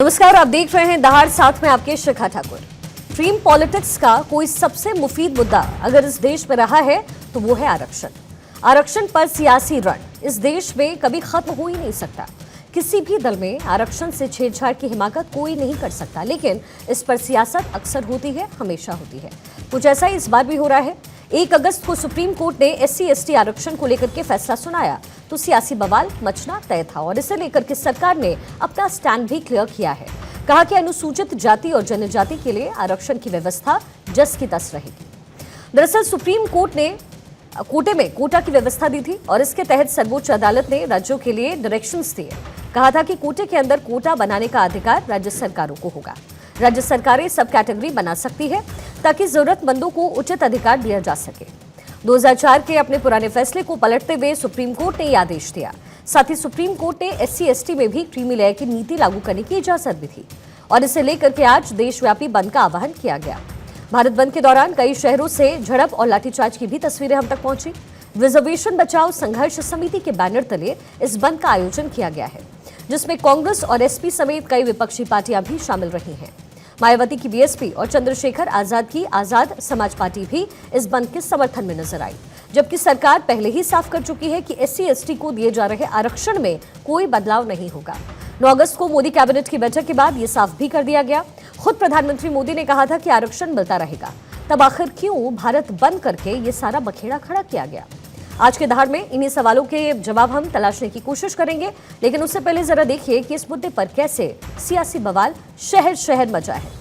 नमस्कार, आप देख रहे हैं दहाड़, साथ में आपके शिखा ठाकुर। ड्रीम पॉलिटिक्स का कोई सबसे मुफीद मुद्दा अगर इस देश में रहा है तो वो है आरक्षण। आरक्षण पर सियासी रण इस देश में कभी खत्म हो ही नहीं सकता। किसी भी दल में आरक्षण से छेड़छाड़ की हिमाकत कोई नहीं कर सकता, लेकिन इस पर सियासत अक्सर होती है, हमेशा होती है। कुछ ऐसा ही इस बार भी हो रहा है। 1 अगस्त को सुप्रीम कोर्ट ने SC/ST आरक्षण को लेकर के फैसला सुनाया तो सियासी बवाल मचना तय था और इसे लेकर के सरकार ने अपना स्टैंड भी क्लियर किया है। कहा कि अनुसूचित जाति और जनजाति के लिए आरक्षण की व्यवस्था जस की तस रहेगी। दरअसल सुप्रीम कोर्ट ने कोटे में कोटा की व्यवस्था दी थी और इसके तहत सर्वोच्च अदालत ने राज्यों के लिए डायरेक्शंस दिए। कहा था कि कोटे के अंदर कोटा बनाने का अधिकार राज्य सरकारों को होगा। राज्य सरकारें सब कैटेगरी बना सकती है ताकि जरूरतमंदों को उचित अधिकार दिया जा सके। 2004 के अपने पुराने फैसले को पलटते हुए सुप्रीम कोर्ट ने यह आदेश दिया। साथ ही सुप्रीम कोर्ट ने SC/ST में भी क्रीमी लेयर की नीति लागू करने की इजाजत भी थी और इसे लेकर के आज देशव्यापी बंद का आह्वान किया गया। भारत बंद के दौरान कई शहरों से झड़प और लाठीचार्ज की भी तस्वीरें हम तक पहुंची। रिजर्वेशन बचाओ संघर्ष समिति के बैनर तले इस बंद का आयोजन किया गया है, जिसमें कांग्रेस और SP समेत कई विपक्षी पार्टियां भी शामिल रही हैं। मायावती की BSP और चंद्रशेखर आजाद की आजाद समाज पार्टी भी इस बंद के समर्थन में नजर आई, जबकि सरकार पहले ही साफ कर चुकी है कि SC/ST को दिए जा रहे आरक्षण में कोई बदलाव नहीं होगा। 9 अगस्त को मोदी कैबिनेट की बैठक के बाद ये साफ भी कर दिया गया। खुद प्रधानमंत्री मोदी ने कहा था कि आरक्षण मिलता रहेगा, तब आखिर क्यों भारत बंद करके ये सारा बखेड़ा खड़ा किया गया? आज के दहाड़ में इन्हीं सवालों के जवाब हम तलाशने की कोशिश करेंगे, लेकिन उससे पहले जरा देखिए कि इस मुद्दे पर कैसे सियासी बवाल शहर शहर मचा है।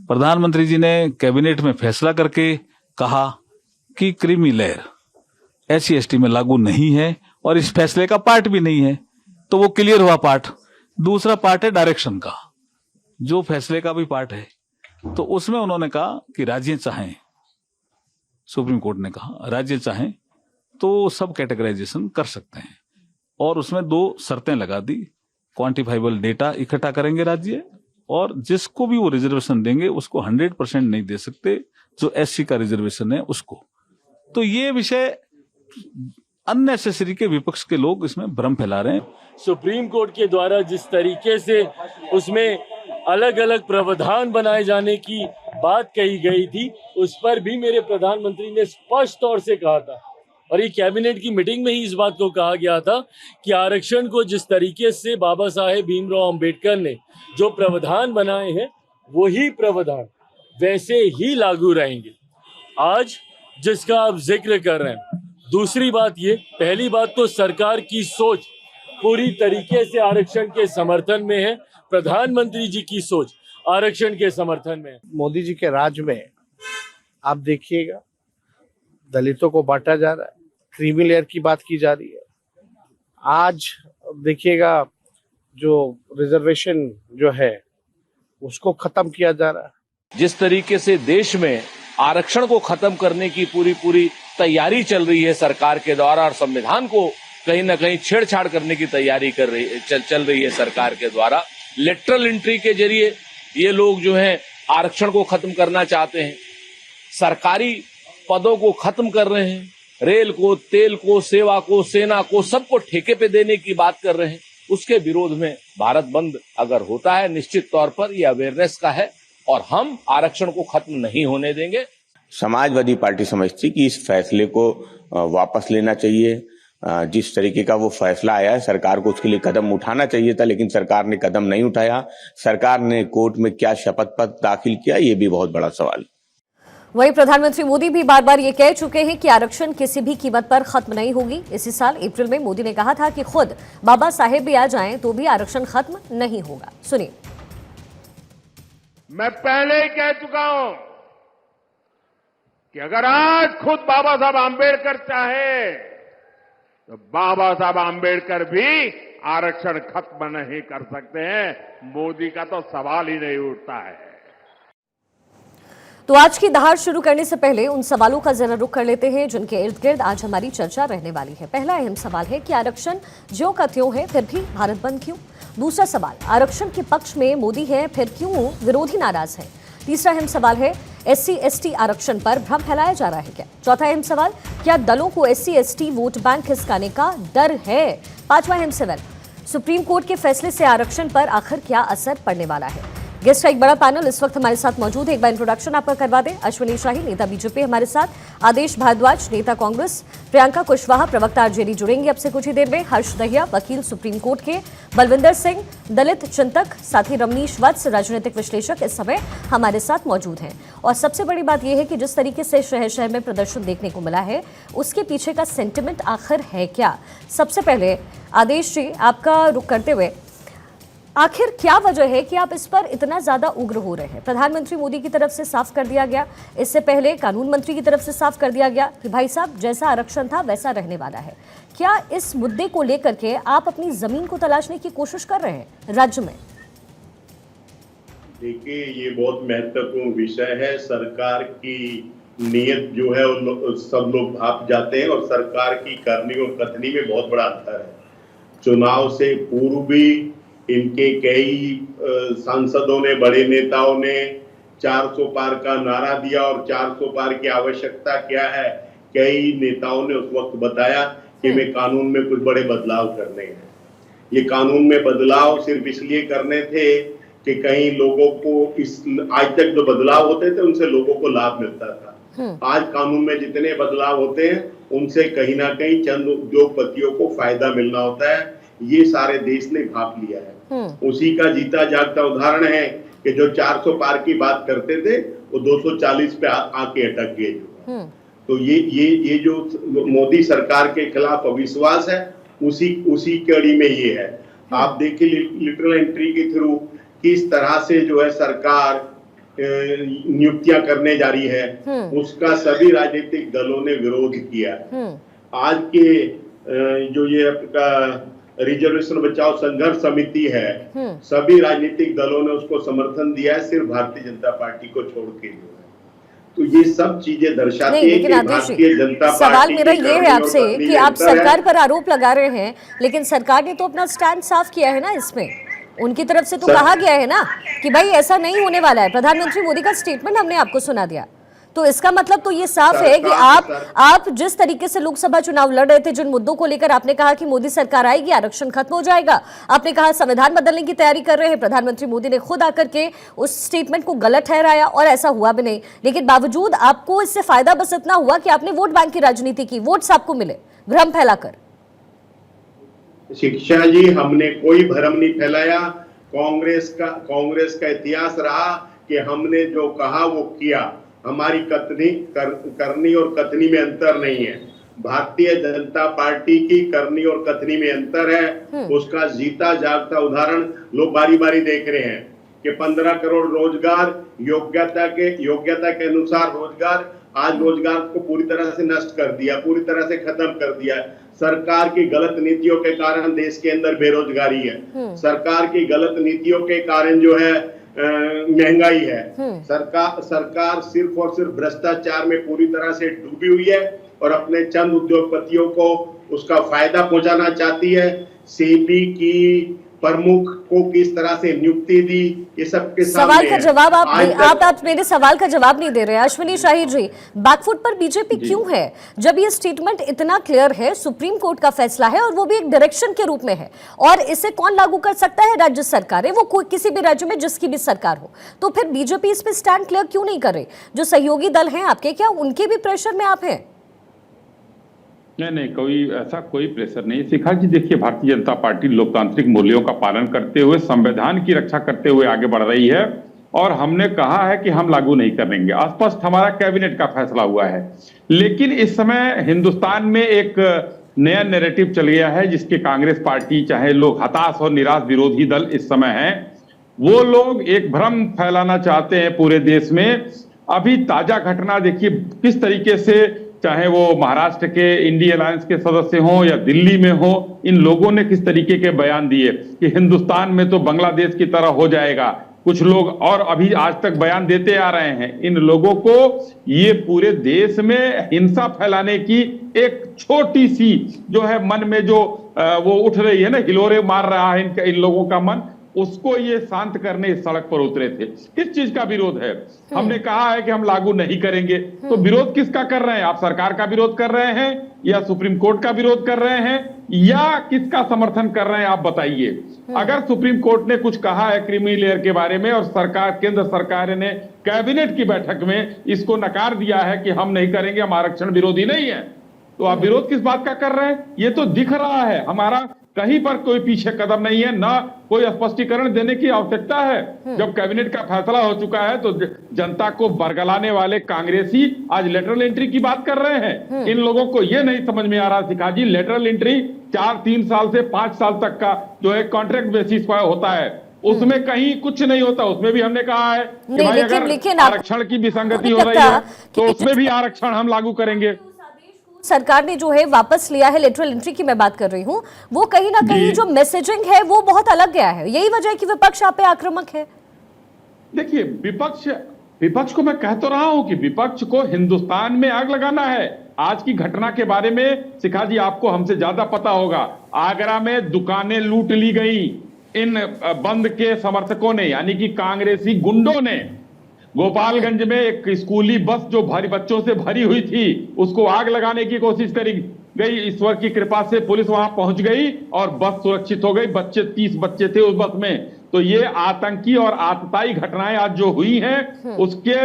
प्रधानमंत्री जी ने कैबिनेट में फैसला करके कहा कि क्रीमी लेयर SC/ST में लागू नहीं है और इस फैसले का पार्ट भी नहीं है, तो वो क्लियर हुआ पार्ट। दूसरा पार्ट है डायरेक्शन का, जो फैसले का भी पार्ट है। तो उसमें उन्होंने कहा कि राज्य चाहें, सुप्रीम कोर्ट ने कहा राज्य चाहें तो सब कैटेगराइजेशन कर सकते हैं और उसमें 2 शर्तें लगा दी। क्वांटिफाइबल डेटा इकट्ठा करेंगे राज्य, और जिसको भी वो रिजर्वेशन देंगे उसको 100% नहीं दे सकते, जो SC का रिजर्वेशन है उसको। तो ये विषय अननेसेसरी के विपक्ष के लोग इसमें भ्रम फैला रहे हैं। सुप्रीम कोर्ट के द्वारा जिस तरीके से उसमें अलग अलग प्रावधान बनाए जाने की बात कही गई थी, उस पर भी मेरे प्रधानमंत्री ने स्पष्ट तौर से कहा था और ये कैबिनेट की मीटिंग में ही इस बात को कहा गया था कि आरक्षण को जिस तरीके से बाबा साहेब भीमराव अंबेडकर ने जो प्रावधान बनाए हैं वही प्रावधान वैसे ही लागू रहेंगे। आज जिसका आप जिक्र कर रहे हैं, दूसरी बात ये, पहली बात तो सरकार की सोच पूरी तरीके से आरक्षण के समर्थन में है, प्रधानमंत्री जी की सोच आरक्षण के समर्थन में है। मोदी जी के राज में आप देखिएगा दलितों को बांटा जा रहा है, क्रीमी लेयर की बात की जा रही है। आज देखिएगा जो रिजर्वेशन जो है उसको खत्म किया जा रहा है। जिस तरीके से देश में आरक्षण को खत्म करने की पूरी तैयारी चल रही है सरकार के द्वारा, और संविधान को कहीं ना कहीं छेड़छाड़ करने की तैयारी चल रही है सरकार के द्वारा। लेटरल एंट्री के जरिए ये लोग जो हैं आरक्षण को खत्म करना चाहते हैं, सरकारी पदों को खत्म कर रहे हैं, रेल को, तेल को, सेवा को, सेना को, सबको ठेके पे देने की बात कर रहे हैं। उसके विरोध में भारत बंद अगर होता है, निश्चित तौर पर यह अवेयरनेस का है और हम आरक्षण को खत्म नहीं होने देंगे। समाजवादी पार्टी समझती कि इस फैसले को वापस लेना चाहिए। जिस तरीके का वो फैसला आया है, सरकार को उसके लिए कदम उठाना चाहिए था, लेकिन सरकार ने कदम नहीं उठाया। सरकार ने कोर्ट में क्या शपथ पत्र दाखिल किया, ये भी बहुत बड़ा सवाल। वहीं प्रधानमंत्री मोदी भी बार बार ये कह चुके हैं कि आरक्षण किसी भी कीमत पर खत्म नहीं होगी। इसी साल अप्रैल में मोदी ने कहा था कि खुद बाबा साहेब भी आ जाएं तो भी आरक्षण खत्म नहीं होगा। सुनिए। मैं पहले ही कह चुका हूं कि अगर आज खुद बाबा साहब आंबेडकर चाहे तो बाबा साहब आंबेडकर भी आरक्षण खत्म नहीं कर सकते हैं। मोदी का तो सवाल ही नहीं उठता है। तो आज की दहाड़ शुरू करने से पहले उन सवालों का जरा रुख कर लेते हैं जिनके इर्द गिर्द आज हमारी चर्चा रहने वाली है। पहला अहम सवाल है कि आरक्षण ज्यों का त्यों है, फिर भी भारत बंद क्यों? दूसरा सवाल, आरक्षण के पक्ष में मोदी है, फिर क्यों विरोधी नाराज है? तीसरा अहम सवाल है, SC/ST आरक्षण पर भ्रम फैलाया जा रहा है क्या? चौथा अहम सवाल, क्या दलों को SC/ST वोट बैंक खिसकाने का डर है? पांचवा अहम सवाल, सुप्रीम कोर्ट के फैसले से आरक्षण पर आखिर क्या असर पड़ने वाला है। गेस्ट का एक बड़ा पैनल इस वक्त हमारे साथ मौजूद है। एक बार इंट्रोडक्शन आपका करवा दें। अश्विनी शाही, नेता बीजेपी हमारे साथ, आदेश भारद्वाज, नेता कांग्रेस, प्रियंका कुशवाहा, प्रवक्ता आरजेडी जुड़ेंगे अब से कुछ ही देर में, हर्ष दहिया, वकील सुप्रीम कोर्ट के, बलविंदर सिंह, दलित चिंतक, साथ ही रमनीश वत्स, राजनीतिक विश्लेषक इस समय हमारे साथ मौजूद हैं। और सबसे बड़ी बात यह है कि जिस तरीके से शहर शहर में प्रदर्शन देखने को मिला है, उसके पीछे का सेंटिमेंट आखिर है क्या। सबसे पहले आदेश जी, आपका रुख करते हुए, आखिर क्या वजह है कि आप इस पर इतना ज्यादा उग्र हो रहे हैं। प्रधानमंत्री मोदी की तरफ से साफ कर दिया गया, इससे पहले कानून मंत्री की तरफ से साफ कर दिया गया कि भाई साहब जैसा आरक्षण था वैसा रहने वाला है। क्या इस मुद्दे को लेकर के आप अपनी जमीन को तलाशने की कोशिश कर रहे हैं राज्य में? देखिए, ये बहुत महत्वपूर्ण विषय है। सरकार की नीयत जो है सब लोग भाप जाते हैं और सरकार की करनी और कथनी में बहुत बड़ा अंतर है। चुनाव से पूर्व भी इनके कई सांसदों ने, बड़े नेताओं ने 400 पार का नारा दिया और 400 पार की आवश्यकता क्या है, कई नेताओं ने उस वक्त बताया कि वे कानून में कुछ बड़े बदलाव करने हैं। ये कानून में बदलाव सिर्फ इसलिए करने थे कि कहीं लोगों को आज तक जो बदलाव होते थे उनसे लोगों को लाभ मिलता था। आज कानून में जितने बदलाव होते हैं उनसे कहीं ना कहीं चंद उद्योगपतियों को फायदा मिलना होता है। ये सारे देश ने भाप लिया है। उसी का जीता जागता उदाहरण है कि जो 400 पार की बात करते थे वो 240 पे आके अटक गए। तो ये जो मोदी सरकार के खिलाफ अविश्वास है, उसी कड़ी में ये है। आप देखिए लिटरल एंट्री के थ्रू किस तरह से जो है सरकार नियुक्तियां करने जा रही है, उसका सभी राजनीतिक दलों ने विरोध किया। आज के जो ये आपका रिजर्वेशन बचाओ संघर्ष समिति है, सभी राजनीतिक दलों ने उसको समर्थन दिया है, सिर्फ भारतीय जनता पार्टी को छोड़ के। तो ये सब चीजें दर्शाती है कि भारतीय जनता पार्टी। सवाल मेरा ये है आपसे कि आप सरकार पर आरोप लगा रहे हैं, लेकिन सरकार ने तो अपना स्टैंड साफ किया है ना। इसमें उनकी तरफ से तो कहा गया है ना कि भाई ऐसा नहीं होने वाला है। प्रधानमंत्री मोदी का स्टेटमेंट हमने आपको सुना दिया, तो इसका मतलब तो ये साफ है कि आप जिस तरीके से लोकसभा चुनाव लड़ रहे थे, जिन मुद्दों को लेकर आपने कहा कि मोदी सरकार आएगी, आरक्षण खत्म हो जाएगा, आपने कहा संविधान बदलने की तैयारी कर रहे हैं, प्रधानमंत्री मोदी ने खुद आकर के उस स्टेटमेंट को गलत ठहराया और ऐसा हुआ भी नहीं। लेकिन बावजूद आपको इससे फायदा बस इतना हुआ कि आपने वोट बैंक की राजनीति की, वोट्स आपको मिले भ्रम फैलाकर। शिक्षा जी, हमने कोई भ्रम नहीं फैलाया। कांग्रेस का इतिहास रहा कि हमने जो कहा वो किया। हमारी करनी और कथनी में अंतर नहीं है। भारतीय जनता पार्टी की करनी और कथनी में अंतर है। उसका जीता जागता उदाहरण लोग बारी बारी देख रहे हैं कि 15 करोड़ रोजगार, योग्यता के अनुसार रोजगार, आज रोजगार को पूरी तरह से नष्ट कर दिया, पूरी तरह से खत्म कर दिया। सरकार की गलत नीतियों के कारण देश के अंदर बेरोजगारी है। सरकार की गलत नीतियों के कारण जो है महंगाई है। सरकार सिर्फ और सिर्फ भ्रष्टाचार में पूरी तरह से डूबी हुई है और अपने चंद उद्योगपतियों को उसका फायदा पहुंचाना चाहती है। सेबी की प्रमुख को किस तरह से नियुक्ति दी, ये सबके सवाल का जवाब आप मेरे सवाल का जवाब नहीं दे रहे हैं। अश्विनी शाही जी, बैकफुट पर बीजेपी क्यों है जब ये स्टेटमेंट इतना क्लियर है, सुप्रीम कोर्ट का फैसला है और वो भी एक डायरेक्शन के रूप में है, और इसे कौन लागू कर सकता है? राज्य सरकार है, वो कोई किसी भी राज्य में जिसकी भी सरकार हो। तो फिर बीजेपी इस पे स्टैंड क्लियर क्यों नहीं कर रही? जो सहयोगी दल हैं आपके, क्या उनके भी प्रेशर में आप हैं? नहीं, कोई प्रेशर नहीं। शिखा जी, देखिए, भारतीय जनता पार्टी लोकतांत्रिक मूल्यों का पालन करते हुए, संविधान की रक्षा करते हुए आगे बढ़ रही है और हमने कहा है कि हम लागू नहीं करेंगे। स्पष्ट हमारा कैबिनेट का फैसला हुआ है। लेकिन इस समय हिंदुस्तान में एक नया नैरेटिव चल गया है जिसके कांग्रेस पार्टी, चाहे लोग हताश और निराश विरोधी दल इस समय हैं, वो लोग एक भ्रम फैलाना चाहते हैं पूरे देश में। अभी ताजा घटना देखिए किस तरीके से, चाहे वो महाराष्ट्र के इंडी अलायंस के सदस्य हों या दिल्ली में हो, इन लोगों ने किस तरीके के बयान दिए कि हिंदुस्तान में तो बांग्लादेश की तरह हो जाएगा। कुछ लोग और अभी आज तक बयान देते आ रहे हैं। इन लोगों को ये पूरे देश में हिंसा फैलाने की एक छोटी सी जो है मन में जो वो उठ रही है ना, हिलोरे मार रहा है इन लोगों का मन, उसको ये शांत करने इस सड़क पर उतरे थे। किस चीज का विरोध है? हमने कहा है कि हम लागू नहीं करेंगे, तो विरोध किसका कर रहे हैं? आप सरकार का विरोध कर रहे हैं या सुप्रीम कोर्ट का विरोध कर रहे हैं या किसका समर्थन कर रहे हैं? आप बताइए। अगर सुप्रीम कोर्ट ने कुछ कहा है क्रीमी लेयर के बारे में और सरकार, केंद्र सरकार ने कैबिनेट की बैठक में इसको नकार दिया है कि हम नहीं करेंगे, हम आरक्षण विरोधी नहीं है, तो आप विरोध किस बात का कर रहे हैं? ये तो दिख रहा है, हमारा कहीं पर कोई पीछे कदम नहीं है, ना कोई स्पष्टीकरण देने की आवश्यकता है। जब कैबिनेट का फैसला हो चुका है तो जनता को बरगलाने वाले कांग्रेसी आज लेटरल एंट्री की बात कर रहे हैं। इन लोगों को यह नहीं समझ में आ रहा शिखा जी, लेटरल एंट्री 4-3 साल से 5 साल तक का जो है कॉन्ट्रैक्ट बेसिस पर होता है, उसमें कहीं कुछ नहीं होता। उसमें भी हमने कहा है कि भाई अगर आरक्षण की विसंगति हो रही है तो उसमें भी आरक्षण हम लागू करेंगे। सरकार ने जो है वापस लिया है, लेटरल एंट्री की मैं बात कर रही हूँ, वो कहीं ना कहीं जो मैसेजिंग है वो बहुत अलग गया है। यही वजह है कि विपक्ष आप पे आक्रामक है। देखिए, विपक्ष को मैं कह तो रहा हूं कि विपक्ष को हिंदुस्तान में आग लगाना है। आज की घटना के बारे में शिखा जी आपको हमसे ज्यादा पता होगा। आगरा में दुकानें लूट ली गई इन बंद के समर्थकों ने, यानी कि कांग्रेसी गुंडों ने। गोपालगंज में एक स्कूली बस जो भारी बच्चों से भरी हुई थी उसको आग लगाने की कोशिश करी गई। ईश्वर की कृपा से पुलिस वहां पहुंच गई और बस सुरक्षित हो गई। 30 बच्चे थे उस बस में। तो ये आतंकी और आतताई घटनाएं आज जो हुई हैं उसके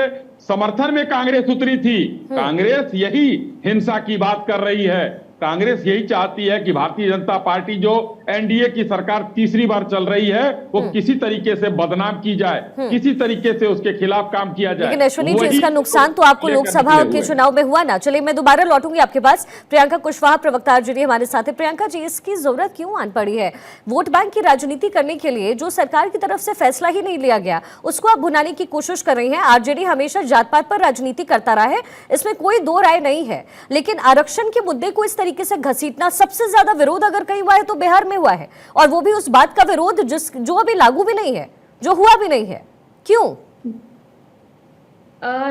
समर्थन में कांग्रेस उतरी थी। कांग्रेस यही हिंसा की बात कर रही है। कांग्रेस यही चाहती है कि भारतीय जनता पार्टी जो एनडीए की सरकार तीसरी बार चल रही है वो किसी तरीके से बदनाम की जाए, किसी तरीके से उसके खिलाफ काम किया जाए। लेकिन अश्विनी जी, इसका नुकसान तो आपको लोकसभा के चुनाव में हुआ ना। चलिए मैं दोबारा लौटूंगी आपके पास। प्रियंका कुशवाहा प्रवक्ता आरजेडी हमारे साथ है। प्रियंका जी, इसकी जरूरत क्यों आन पड़ी है? वोट बैंक की राजनीति करने के लिए जो सरकार की तरफ से फैसला ही नहीं लिया गया उसको आप भुनाने की कोशिश कर रही हैं। आरजेडी हमेशा जात पात पर राजनीति करता रहा है, इसमें कोई दो राय नहीं है, लेकिन आरक्षण के मुद्दे को इस तरीके से घसीटना, सबसे ज्यादा विरोध अगर कहीं हुआ है तो बिहार में हुआ है, और वो भी उस बात का विरोध जो अभी लागू भी नहीं है, जो हुआ भी नहीं है। क्यों?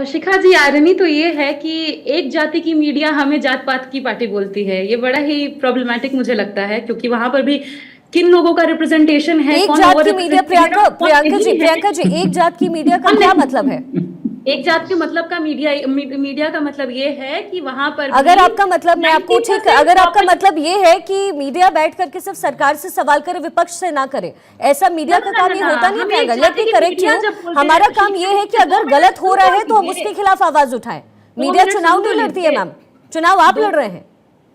शिखा जी, आयरनी तो ये है कि एक जाति की मीडिया हमें जात पात की पार्टी बोलती है। ये बड़ा ही प्रॉब्लमेटिक मुझे लगता है, क्योंकि वहां पर भी किन लोगों का रिप्रेजेंटेशन है, एक जात की मीडिया। प्रियंका जी, एक जात की मीडिया का क्या मतलब है? एक जात के मतलब का मीडिया का मतलब ये है कि वहां पर अगर आपका मतलब, मैं आपको ठीक, अगर आपका मतलब ये है कि मीडिया बैठ करके सिर्फ सरकार से सवाल करे, विपक्ष से ना करे, ऐसा मीडिया का काम ये होता नहीं है। लेट मी करेक्ट यू, हमारा काम ये है कि अगर गलत हो रहा है तो हम उसके खिलाफ आवाज उठाएं। मीडिया चुनाव नहीं लड़ती है मैम, चुनाव आप लड़ रहे हैं।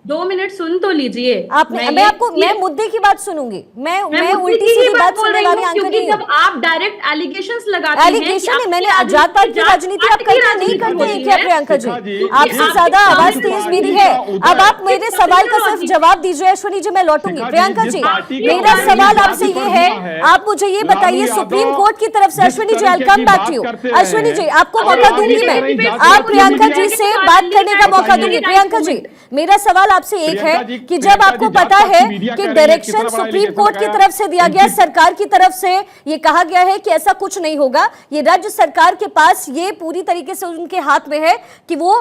2 मिनट सुन तो लीजिए। मैं मुद्दे की बात सुनूंगी, मैं उल्टी सीधी बात सुनने वाली आंखें नहीं। जब आप डायरेक्ट एलिगेशंस लगाते हैं, एलिगेशन नहीं, मैंने जात पात की राजनीति आप करते नहीं करते हैं क्या प्रियंका जी? आपसे ज्यादा आवाज तेज मेरी है। अब आप मेरे सवाल का सिर्फ जवाब दीजिए। अश्विनी जी, मैं लौटूंगी। प्रियंका जी, मेरा सवाल आपसे ये है, आप मुझे ये बताइए सुप्रीम कोर्ट की तरफ से, Ashwini ji, I come back to you. Ashwini ji, आपको मौका दूंगी मैं, आप प्रियंका जी से बात करने का मौका दूंगी। प्रियंका जी, मेरा सवाल आपसे एक है कि जब आपको पता है कि डायरेक्शन सुप्रीम कोर्ट की तरफ से दिया गया, सरकार की तरफ से ये कहा गया है कि ऐसा कुछ नहीं होगा, ये राज्य सरकार के पास ये पूरी तरीके से उनके हाथ में है कि वो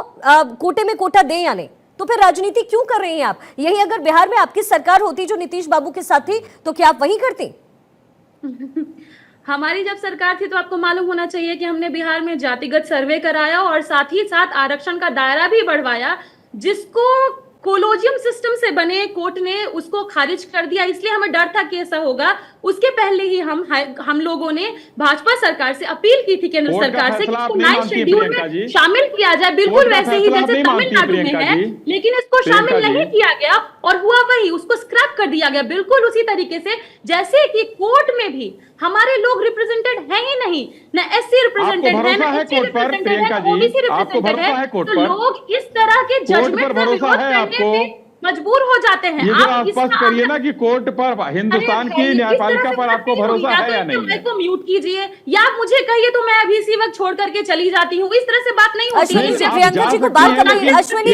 कोटे में कोटा दें या नहीं, तो फिर राजनीति क्यों कर रही हैं आप? यही अगर बिहार में आपकी सरकार होती जो नीतीश बाबू के साथ थी, तो क्या आप वही करती? हमारी जब सरकार थी तो आपको मालूम होना चाहिए कि हमने बिहार में जातिगत सर्वे कराया और साथ ही साथ आरक्षण का दायरा भी बढ़वाया, जिसको कोलोजियम सिस्टम से बने कोर्ट ने उसको खारिज कर दिया। इसलिए हमें डर था कि ऐसा होगा। उसके पहले ही हम लोगों ने भाजपा सरकार से अपील की थी, केंद्र सरकार से, कि इसको 9 शेड्यूल में शामिल किया जाए, बिल्कुल वैसे ही जैसे तमिलनाडु में है, लेकिन इसको शामिल नहीं किया गया और हुआ वही, उसको स्क्रैप कर दिया गया, बिल्कुल उसी तरीके से जैसे कि कोर्ट में भी हमारे लोग रिप्रेजेंटेड है ही नहीं, ना एससी रिप्रेजेंटेड है, ना एससी रिप्रेजेंटेड है, ना ओबीसी रिप्रेजेंटेड है। तो लोग इस तरह के जजमेंट पर विरोध करने से मजबूर हो जाते हैं। ये आप स्पष्ट करिए ना कि कोर्ट पर, हिंदुस्तान की न्यायपालिका पर आपको भरोसा है या नहीं? तो म्यूट कीजिए या मुझे कहिए तो मैं अभी इसी वक्त छोड़ करके चली जाती हूँ। इस तरह से बात नहीं होती है। प्रियंका जी को बात करनी है। अश्विनी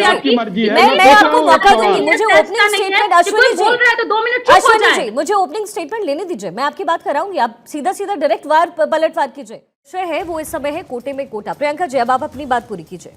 जी, मैं आपको मौका दूंगी, मुझे ओपनिंग स्टेटमेंट, अश्विनी जी बोल रहा है तो 2 मिनट चुप हो जाए। मुझे ओपनिंग स्टेटमेंट लेने दीजिए, मैं आपकी बात कराऊंगी, आप सीधा सीधा डायरेक्ट वार पलटवार कीजिए। विषय है वो इस समय है कोटे में कोटा। प्रियंका जी, अब आप अपनी बात पूरी कीजिए।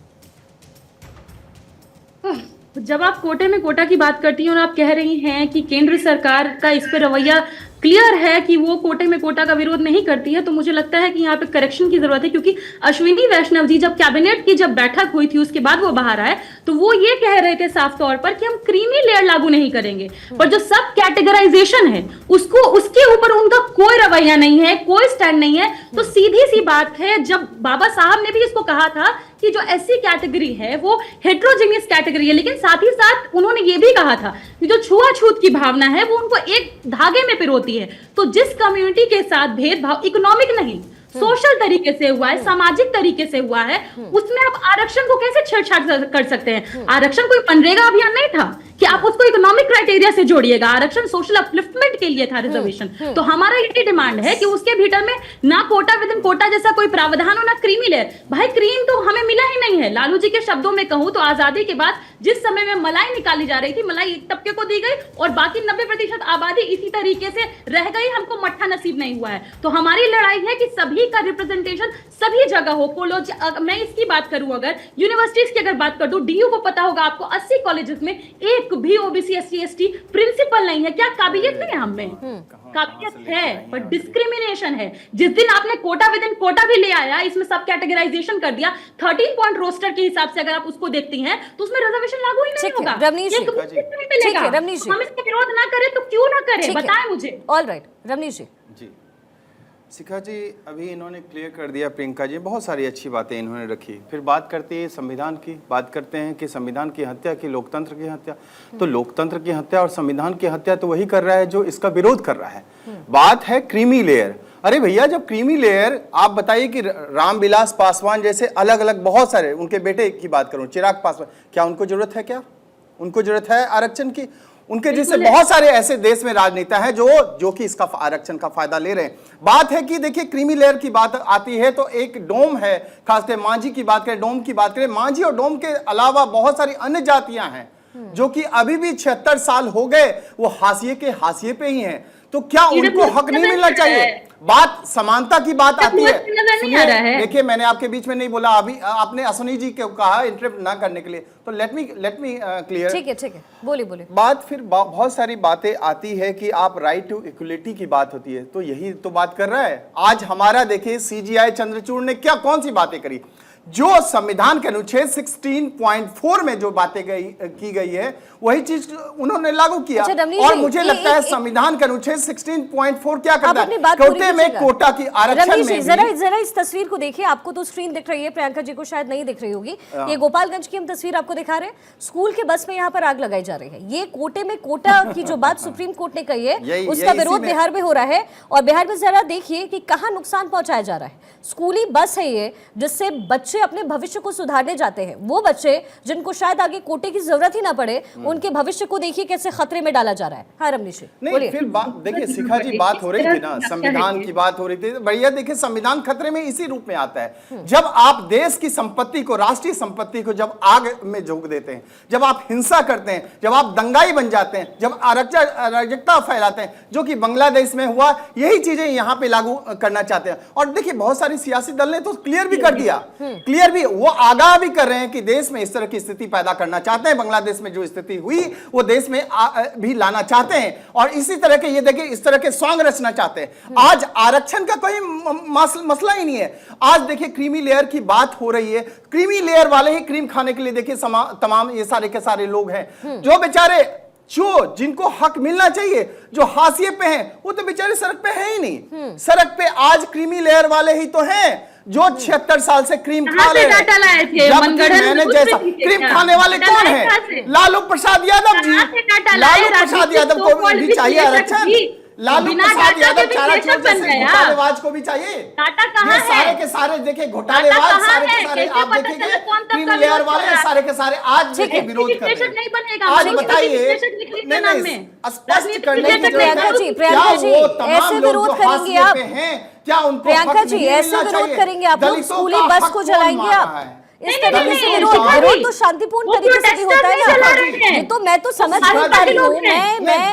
जब आप कोटे में कोटा की बात करती हैं और आप कह रही हैं कि केंद्र सरकार का इस पे रवैया क्लियर है कि वो कोटे में कोटा का विरोध नहीं करती है, तो मुझे लगता है कि यहाँ पे करेक्शन की जरूरत है, क्योंकि अश्विनी वैष्णव जी जब कैबिनेट की जब बैठक हुई थी उसके बाद वो बाहर आए तो वो ये कह रहे थे साफ तौर पर कि हम क्रीमी लेयर लागू नहीं करेंगे, पर जो सब कैटेगराइजेशन है उसको उसके ऊपर उनका कोई रवैया नहीं है, कोई स्टैंड नहीं है। तो सीधी सी बात है, जब बाबा साहब ने भी इसको कहा था कि जो एससी कैटेगरी है वो हेट्रोजेनियस कैटेगरी है, लेकिन साथ ही साथ उन्होंने ये भी कहा था कि जो छुआछूत की भावना है वो उनको एक धागे में पिरोती है। तो जिस कम्युनिटी के साथ भेदभाव इकोनॉमिक नहीं सोशल तरीके से हुआ है, सामाजिक तरीके से हुआ है, उसमें आप आरक्षण को कैसे छेड़छाड़ कर सकते हैं? आरक्षण कोई मनरेगा अभियान नहीं था कि आप उसको इकोनॉमिक क्राइटेरिया से जोड़िएगा। आरक्षण सोशल अपलिफ्टमेंट के लिए था, रिजर्वेशन। तो हमारा ये डिमांड है कि उसके भीतर में ना कोटा विद इन कोटा जैसा कोई प्रावधान हो, ना क्रीमी लेयर। भाई क्रीम तो हमें मिला ही नहीं है। लालू जी के शब्दों में कहूं तो आजादी के बाद जिस समय में मलाई निकाली जा रही थी, मलाई एक तबके को दी गई और बाकी 90% आबादी इसी तरीके से रह गई, हमको मट्ठा नसीब नहीं हुआ है। तो हमारी लड़ाई है कि सभी का रिप्रेजेंटेशन सभी जगह हो। कॉलेज, मैं इसकी बात करूं, अगर यूनिवर्सिटीज की अगर बात कर दूं, डीयू को पता होगा आपको 80 कॉलेजेस में एक भी ओबीसी एससी एसटी प्रिंसिपल नहीं है। क्या काबिलियत नहीं है हम में? काबिलियत है, पर डिस्क्रिमिनेशन है। जिस दिन आपने कोटा विद इन कोटा भी ले आया, इसमें सब कैटेगराइजेशन कर दिया, 13 पॉइंट रोस्टर के हिसाब से अगर आप उसको देखती हैं तो उसमें रिजर्वेशन लागू ही नहीं होगा। रमनीश जी, ठीक है रमनीश जी, हम इसका विरोध ना करें तो क्यों ना करें, बताएं मुझे। ऑल राइट रमनीश जी। जी शिखा जी, अभी इन्होंने क्लियर कर दिया, प्रियंका जी बहुत सारी अच्छी बातें इन्होंने रखी। फिर बात करते हैं संविधान की, बात करते हैं कि संविधान की हत्या की, लोकतंत्र की हत्या। तो लोकतंत्र की हत्या और संविधान की हत्या तो वही कर रहा है जो इसका विरोध कर रहा है। बात है क्रीमी लेयर। अरे भैया, जब क्रीमी लेयर, आप बताइए कि रामविलास पासवान जैसे अलग अलग बहुत सारे, उनके बेटे की बात करूं चिराग पासवान, क्या उनको जरूरत है? क्या उनको जरूरत है आरक्षण की? उनके जैसे बहुत सारे ऐसे देश में राजनेता हैं जो कि इसका आरक्षण का फायदा ले रहे हैं। बात है कि देखिए क्रीमी लेयर की बात आती है तो एक डोम है, खासकर मांझी की बात करें, डोम की बात करें, मांझी और डोम के अलावा बहुत सारी अन्य जातियां हैं जो कि अभी भी 76 साल हो गए वो हाशिए पे ही हैं। तो क्या उनको हक नहीं मिलना चाहिए? बात समानता की बात आती है। सुनिए, देखिए मैंने आपके बीच में नहीं बोला, अभी आपने अश्विनी जी को कहा इंटरप्ट ना करने के लिए, तो लेट मी क्लियर। ठीक है बोलिए। बात फिर बहुत सारी बातें आती है कि आप राइट टू इक्वलिटी की बात होती है, तो यही तो बात कर रहा है। आज हमारा देखिए सीजीआई चंद्रचूड़ ने कौन सी बातें करी, जो संविधान के अनुच्छेद 16.4 में जो बातें की गई है वही चीज उन्होंने लागू किया। और मुझे लगता है संविधान के अनुच्छेद 16.4 क्या करता है, कोटे में कोटा की आरक्षण में। जरा इस तस्वीर को देखिए, आपको तो स्क्रीन दिख रही है, प्रियंका जी को शायद नहीं दिख रही होगी। ये गोपालगंज की हम तस्वीर आपको दिखा रहे हैं, स्कूल के बस में यहाँ पर आग लगाई जा रही है। ये कोटे में कोटा की जो बात सुप्रीम कोर्ट ने कही है उसका विरोध बिहार में हो रहा है। और बिहार में जरा देखिए कि कहाँ नुकसान पहुंचाया जा रहा है। स्कूली बस है ये, जिससे बच्चे अपने भविष्य को सुधारने जाते हैं। वो बच्चे जिनको शायद आगे कोटे की जरूरत ही ना पड़े, उनके भविष्य को देखिए कैसे खतरे में डाला जा रहा है। हाँ रमनीश नहीं, फिर देखिए शिखा जी बात हो रही थी ना, संविधान की बात हो रही थी। भैया देखिए संविधान खतरे में इसी रूप में आता है जब आप देश की संपत्ति को, राष्ट्रीय संपत्ति को जब आग में झोंक देते हैं, जब आप हिंसा करते हैं, जब आप दंगाई बन जाते हैं, जब अराजकता फैलाते हैं, जो कि बांग्लादेश में हुआ, यही चीजें यहाँ पे लागू करना चाहते हैं। और देखिए बहुत सारी सियासी दल ने तो क्लियर भी कर दिया, क्लियर भी, वो आगाह भी कर रहे हैं कि देश में इस तरह की स्थिति पैदा करना चाहते हैं। बांग्लादेश में जो स्थिति हुई वो देश में भी लाना चाहते हैं और इसी तरह के, ये देखिए इस तरह के सॉन्ग रचना चाहते हैं। आज आरक्षण का कोई मसला ही नहीं है। आज देखिए क्रीमी लेयर की बात हो रही है, क्रीमी लेयर वाले ही क्रीम खाने के लिए देखिए तमाम ये सारे के सारे लोग हैं जो बेचारे, जिनको हक मिलना चाहिए, जो हाशिए पे हैं, वो तो बेचारे सड़क पे है ही नहीं। सड़क पे आज क्रीमी लेयर वाले ही तो हैं जो 76 साल से क्रीम खा रहे हैं। मैंने जैसा क्रीम खाने वाले कौन है? लालू प्रसाद यादव जी। लालू प्रसाद यादव को भी चाहिए आरक्षण। लालू प्रसाद यादव चारा चोर जैसे घोटालेबाज को भी चाहिए। ये सारे के सारे देखिए घोटालेबाज, सारे के सारे आप देखेंगे क्रीमी लेयर वाले सारे के सारे आज देखिए विरोध कर रहे हैं। आज बताइए, नहीं स्पष्ट करने की जरूरत है, क्या वो तमाम लोग जो हाशिए पे हैं, क्या उनको प्रियंका जी ऐसे विरोध करेंगे आप लोग? स्कूली बस को जलाएंगे आप? इस तरीके से विरोध तो शांतिपूर्ण तरीके से भी होता है ना। ये तो मैं तो समझ नहीं पा रही हूँ, मैं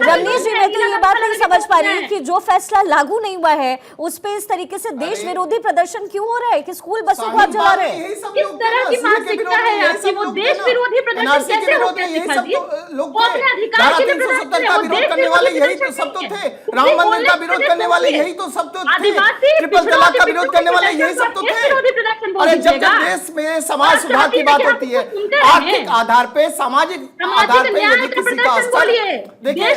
रमनीश जी, मैं तो ये बात नहीं समझ पा रही कि जो फैसला लागू नहीं हुआ है उस पे इस तरीके से देश विरोधी प्रदर्शन क्यों हो रहा है कि स्कूल बसों को आप जला रहे हैं। किस तरह की मानसिकता है आपकी? वो देश विरोधी प्रदर्शन कैसे होते हैं शिखा जी? वो अपने अधिकार के लिए प्रदर्शन है, वो देश विरोधी यही तो सब तो थे। राम मंदिर का विरोध करने वाले यही तो सब तो थे। ट्रिपल तलाक का विरोध करने वाले यही सब तो थे। अरे जब देश में समाज सुधार की बात होती है, आर्थिक आधार पे, सामाजिक आधार पे यदि किसी का स्तर, देखिए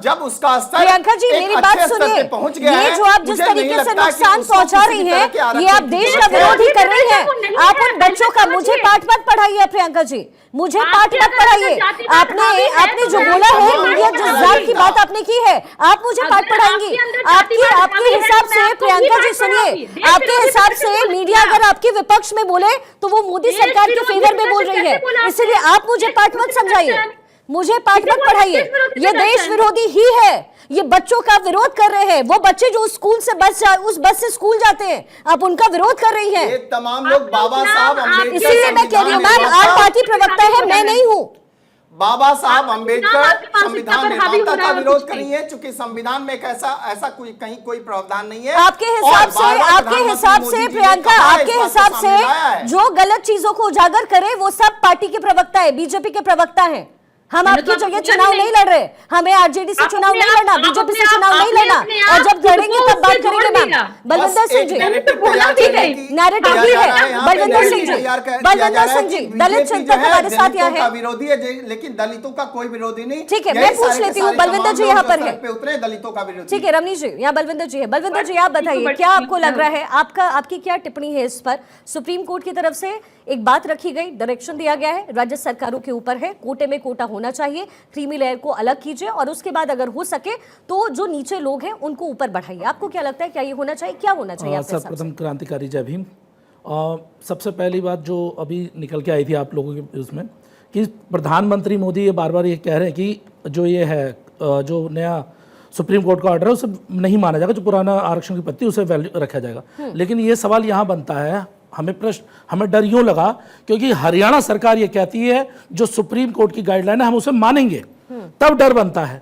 जब उसका स्तर प्रियंका जी मेरी बात सुनिए, पहुंच गया, ये जो आप जिस तरीके से नुकसान पहुंचा रही हैं, ये आप देश का विरोध ही कर रही हैं। आप उन बच्चों का, मुझे पाठ मत पढ़ाइए प्रियंका जी, मुझे पाठ मत पढ़ाइए। आपने जो बोला है, मीडिया जिस जात की बात आपने की है, आप मुझे पाठ पढ़ाएंगी। आपके हिसाब से प्रियंका जी सुनिए, आपके हिसाब से मीडिया अगर आपके विपक्ष में बोले तो वो मोदी सरकार के फेवर में बोल रही है, इसलिए आप मुझे पाठ मत समझाइए, मुझे पाठ मत पढ़ाइए। ये देश विरोधी ही है, ये बच्चों का विरोध कर रहे हैं। वो बच्चे जो स्कूल से उस बस से स्कूल जाते हैं, आप उनका विरोध कर रही हैं। ये तमाम लोग बाबा साहब अम्बेडकर, इसीलिए मैं कह रही हूँ मैम, आप पार्टी प्रवक्ता है, मैं नहीं हूँ। बाबा साहब अम्बेडकर संविधान निर्माता का विरोध करी है, चूंकि संविधान में एक ऐसा कहीं कोई प्रावधान नहीं है। आपके हिसाब से प्रियंका, आपके हिसाब से जो गलत चीजों को उजागर करे वो सब पार्टी के प्रवक्ता है, बीजेपी के प्रवक्ता है। हम आपकी जगह चुनाव नहीं लड़ रहे, हमें आरजेडी से चुनाव नहीं लड़ना, बीजेपी से चुनाव नहीं लड़ना, और जब लड़ेंगे तब बात करेंगे मैम। बलविंदर सिंह जी, नैरेटिव भी है, बलविंदर सिंह जी दलित चिंतक हमारे साथ यहाँ है, विरोधी है, लेकिन दलितों का कोई विरोधी नहीं। ठीक है, मैं पूछ लेती हूँ, बलविंदर जी यहाँ पर है, उतरे दलितों का विरोधी। ठीक है रमनीश जी, यहाँ बलविंदर जी है। बलविंदर जी आप बताइए, क्या आपको लग रहा है, आपकी क्या टिप्पणी है इस पर? सुप्रीम कोर्ट की तरफ से एक बात रखी गई, डायरेक्शन दिया गया है, राज्य सरकारों के ऊपर है, कोटे में कोटा होना चाहिए, क्रीमी लेयर को अलग कीजिए और उसके बाद अगर हो सके तो जो नीचे लोग हैं उनको ऊपर बढ़ाइए। आपको क्या लगता है, क्या ये होना चाहिए, क्या होना चाहिए? सर्वप्रथम क्रांतिकारी जय भीम। सबसे पहली बात जो अभी निकल के आई थी आप लोगों के उसमें, कि प्रधानमंत्री मोदी ये बार बार ये कह रहे हैं कि जो ये है जो नया सुप्रीम कोर्ट का ऑर्डर है उसे नहीं माना जाएगा, जो पुराना आरक्षण की पत्ती उसे वैल्यू रखा जाएगा। लेकिन ये सवाल यहाँ बनता है, हमें डर यूं लगा क्योंकि हरियाणा सरकार ये कहती है जो सुप्रीम कोर्ट की गाइडलाइन है हम उसे मानेंगे, तब डर बनता है।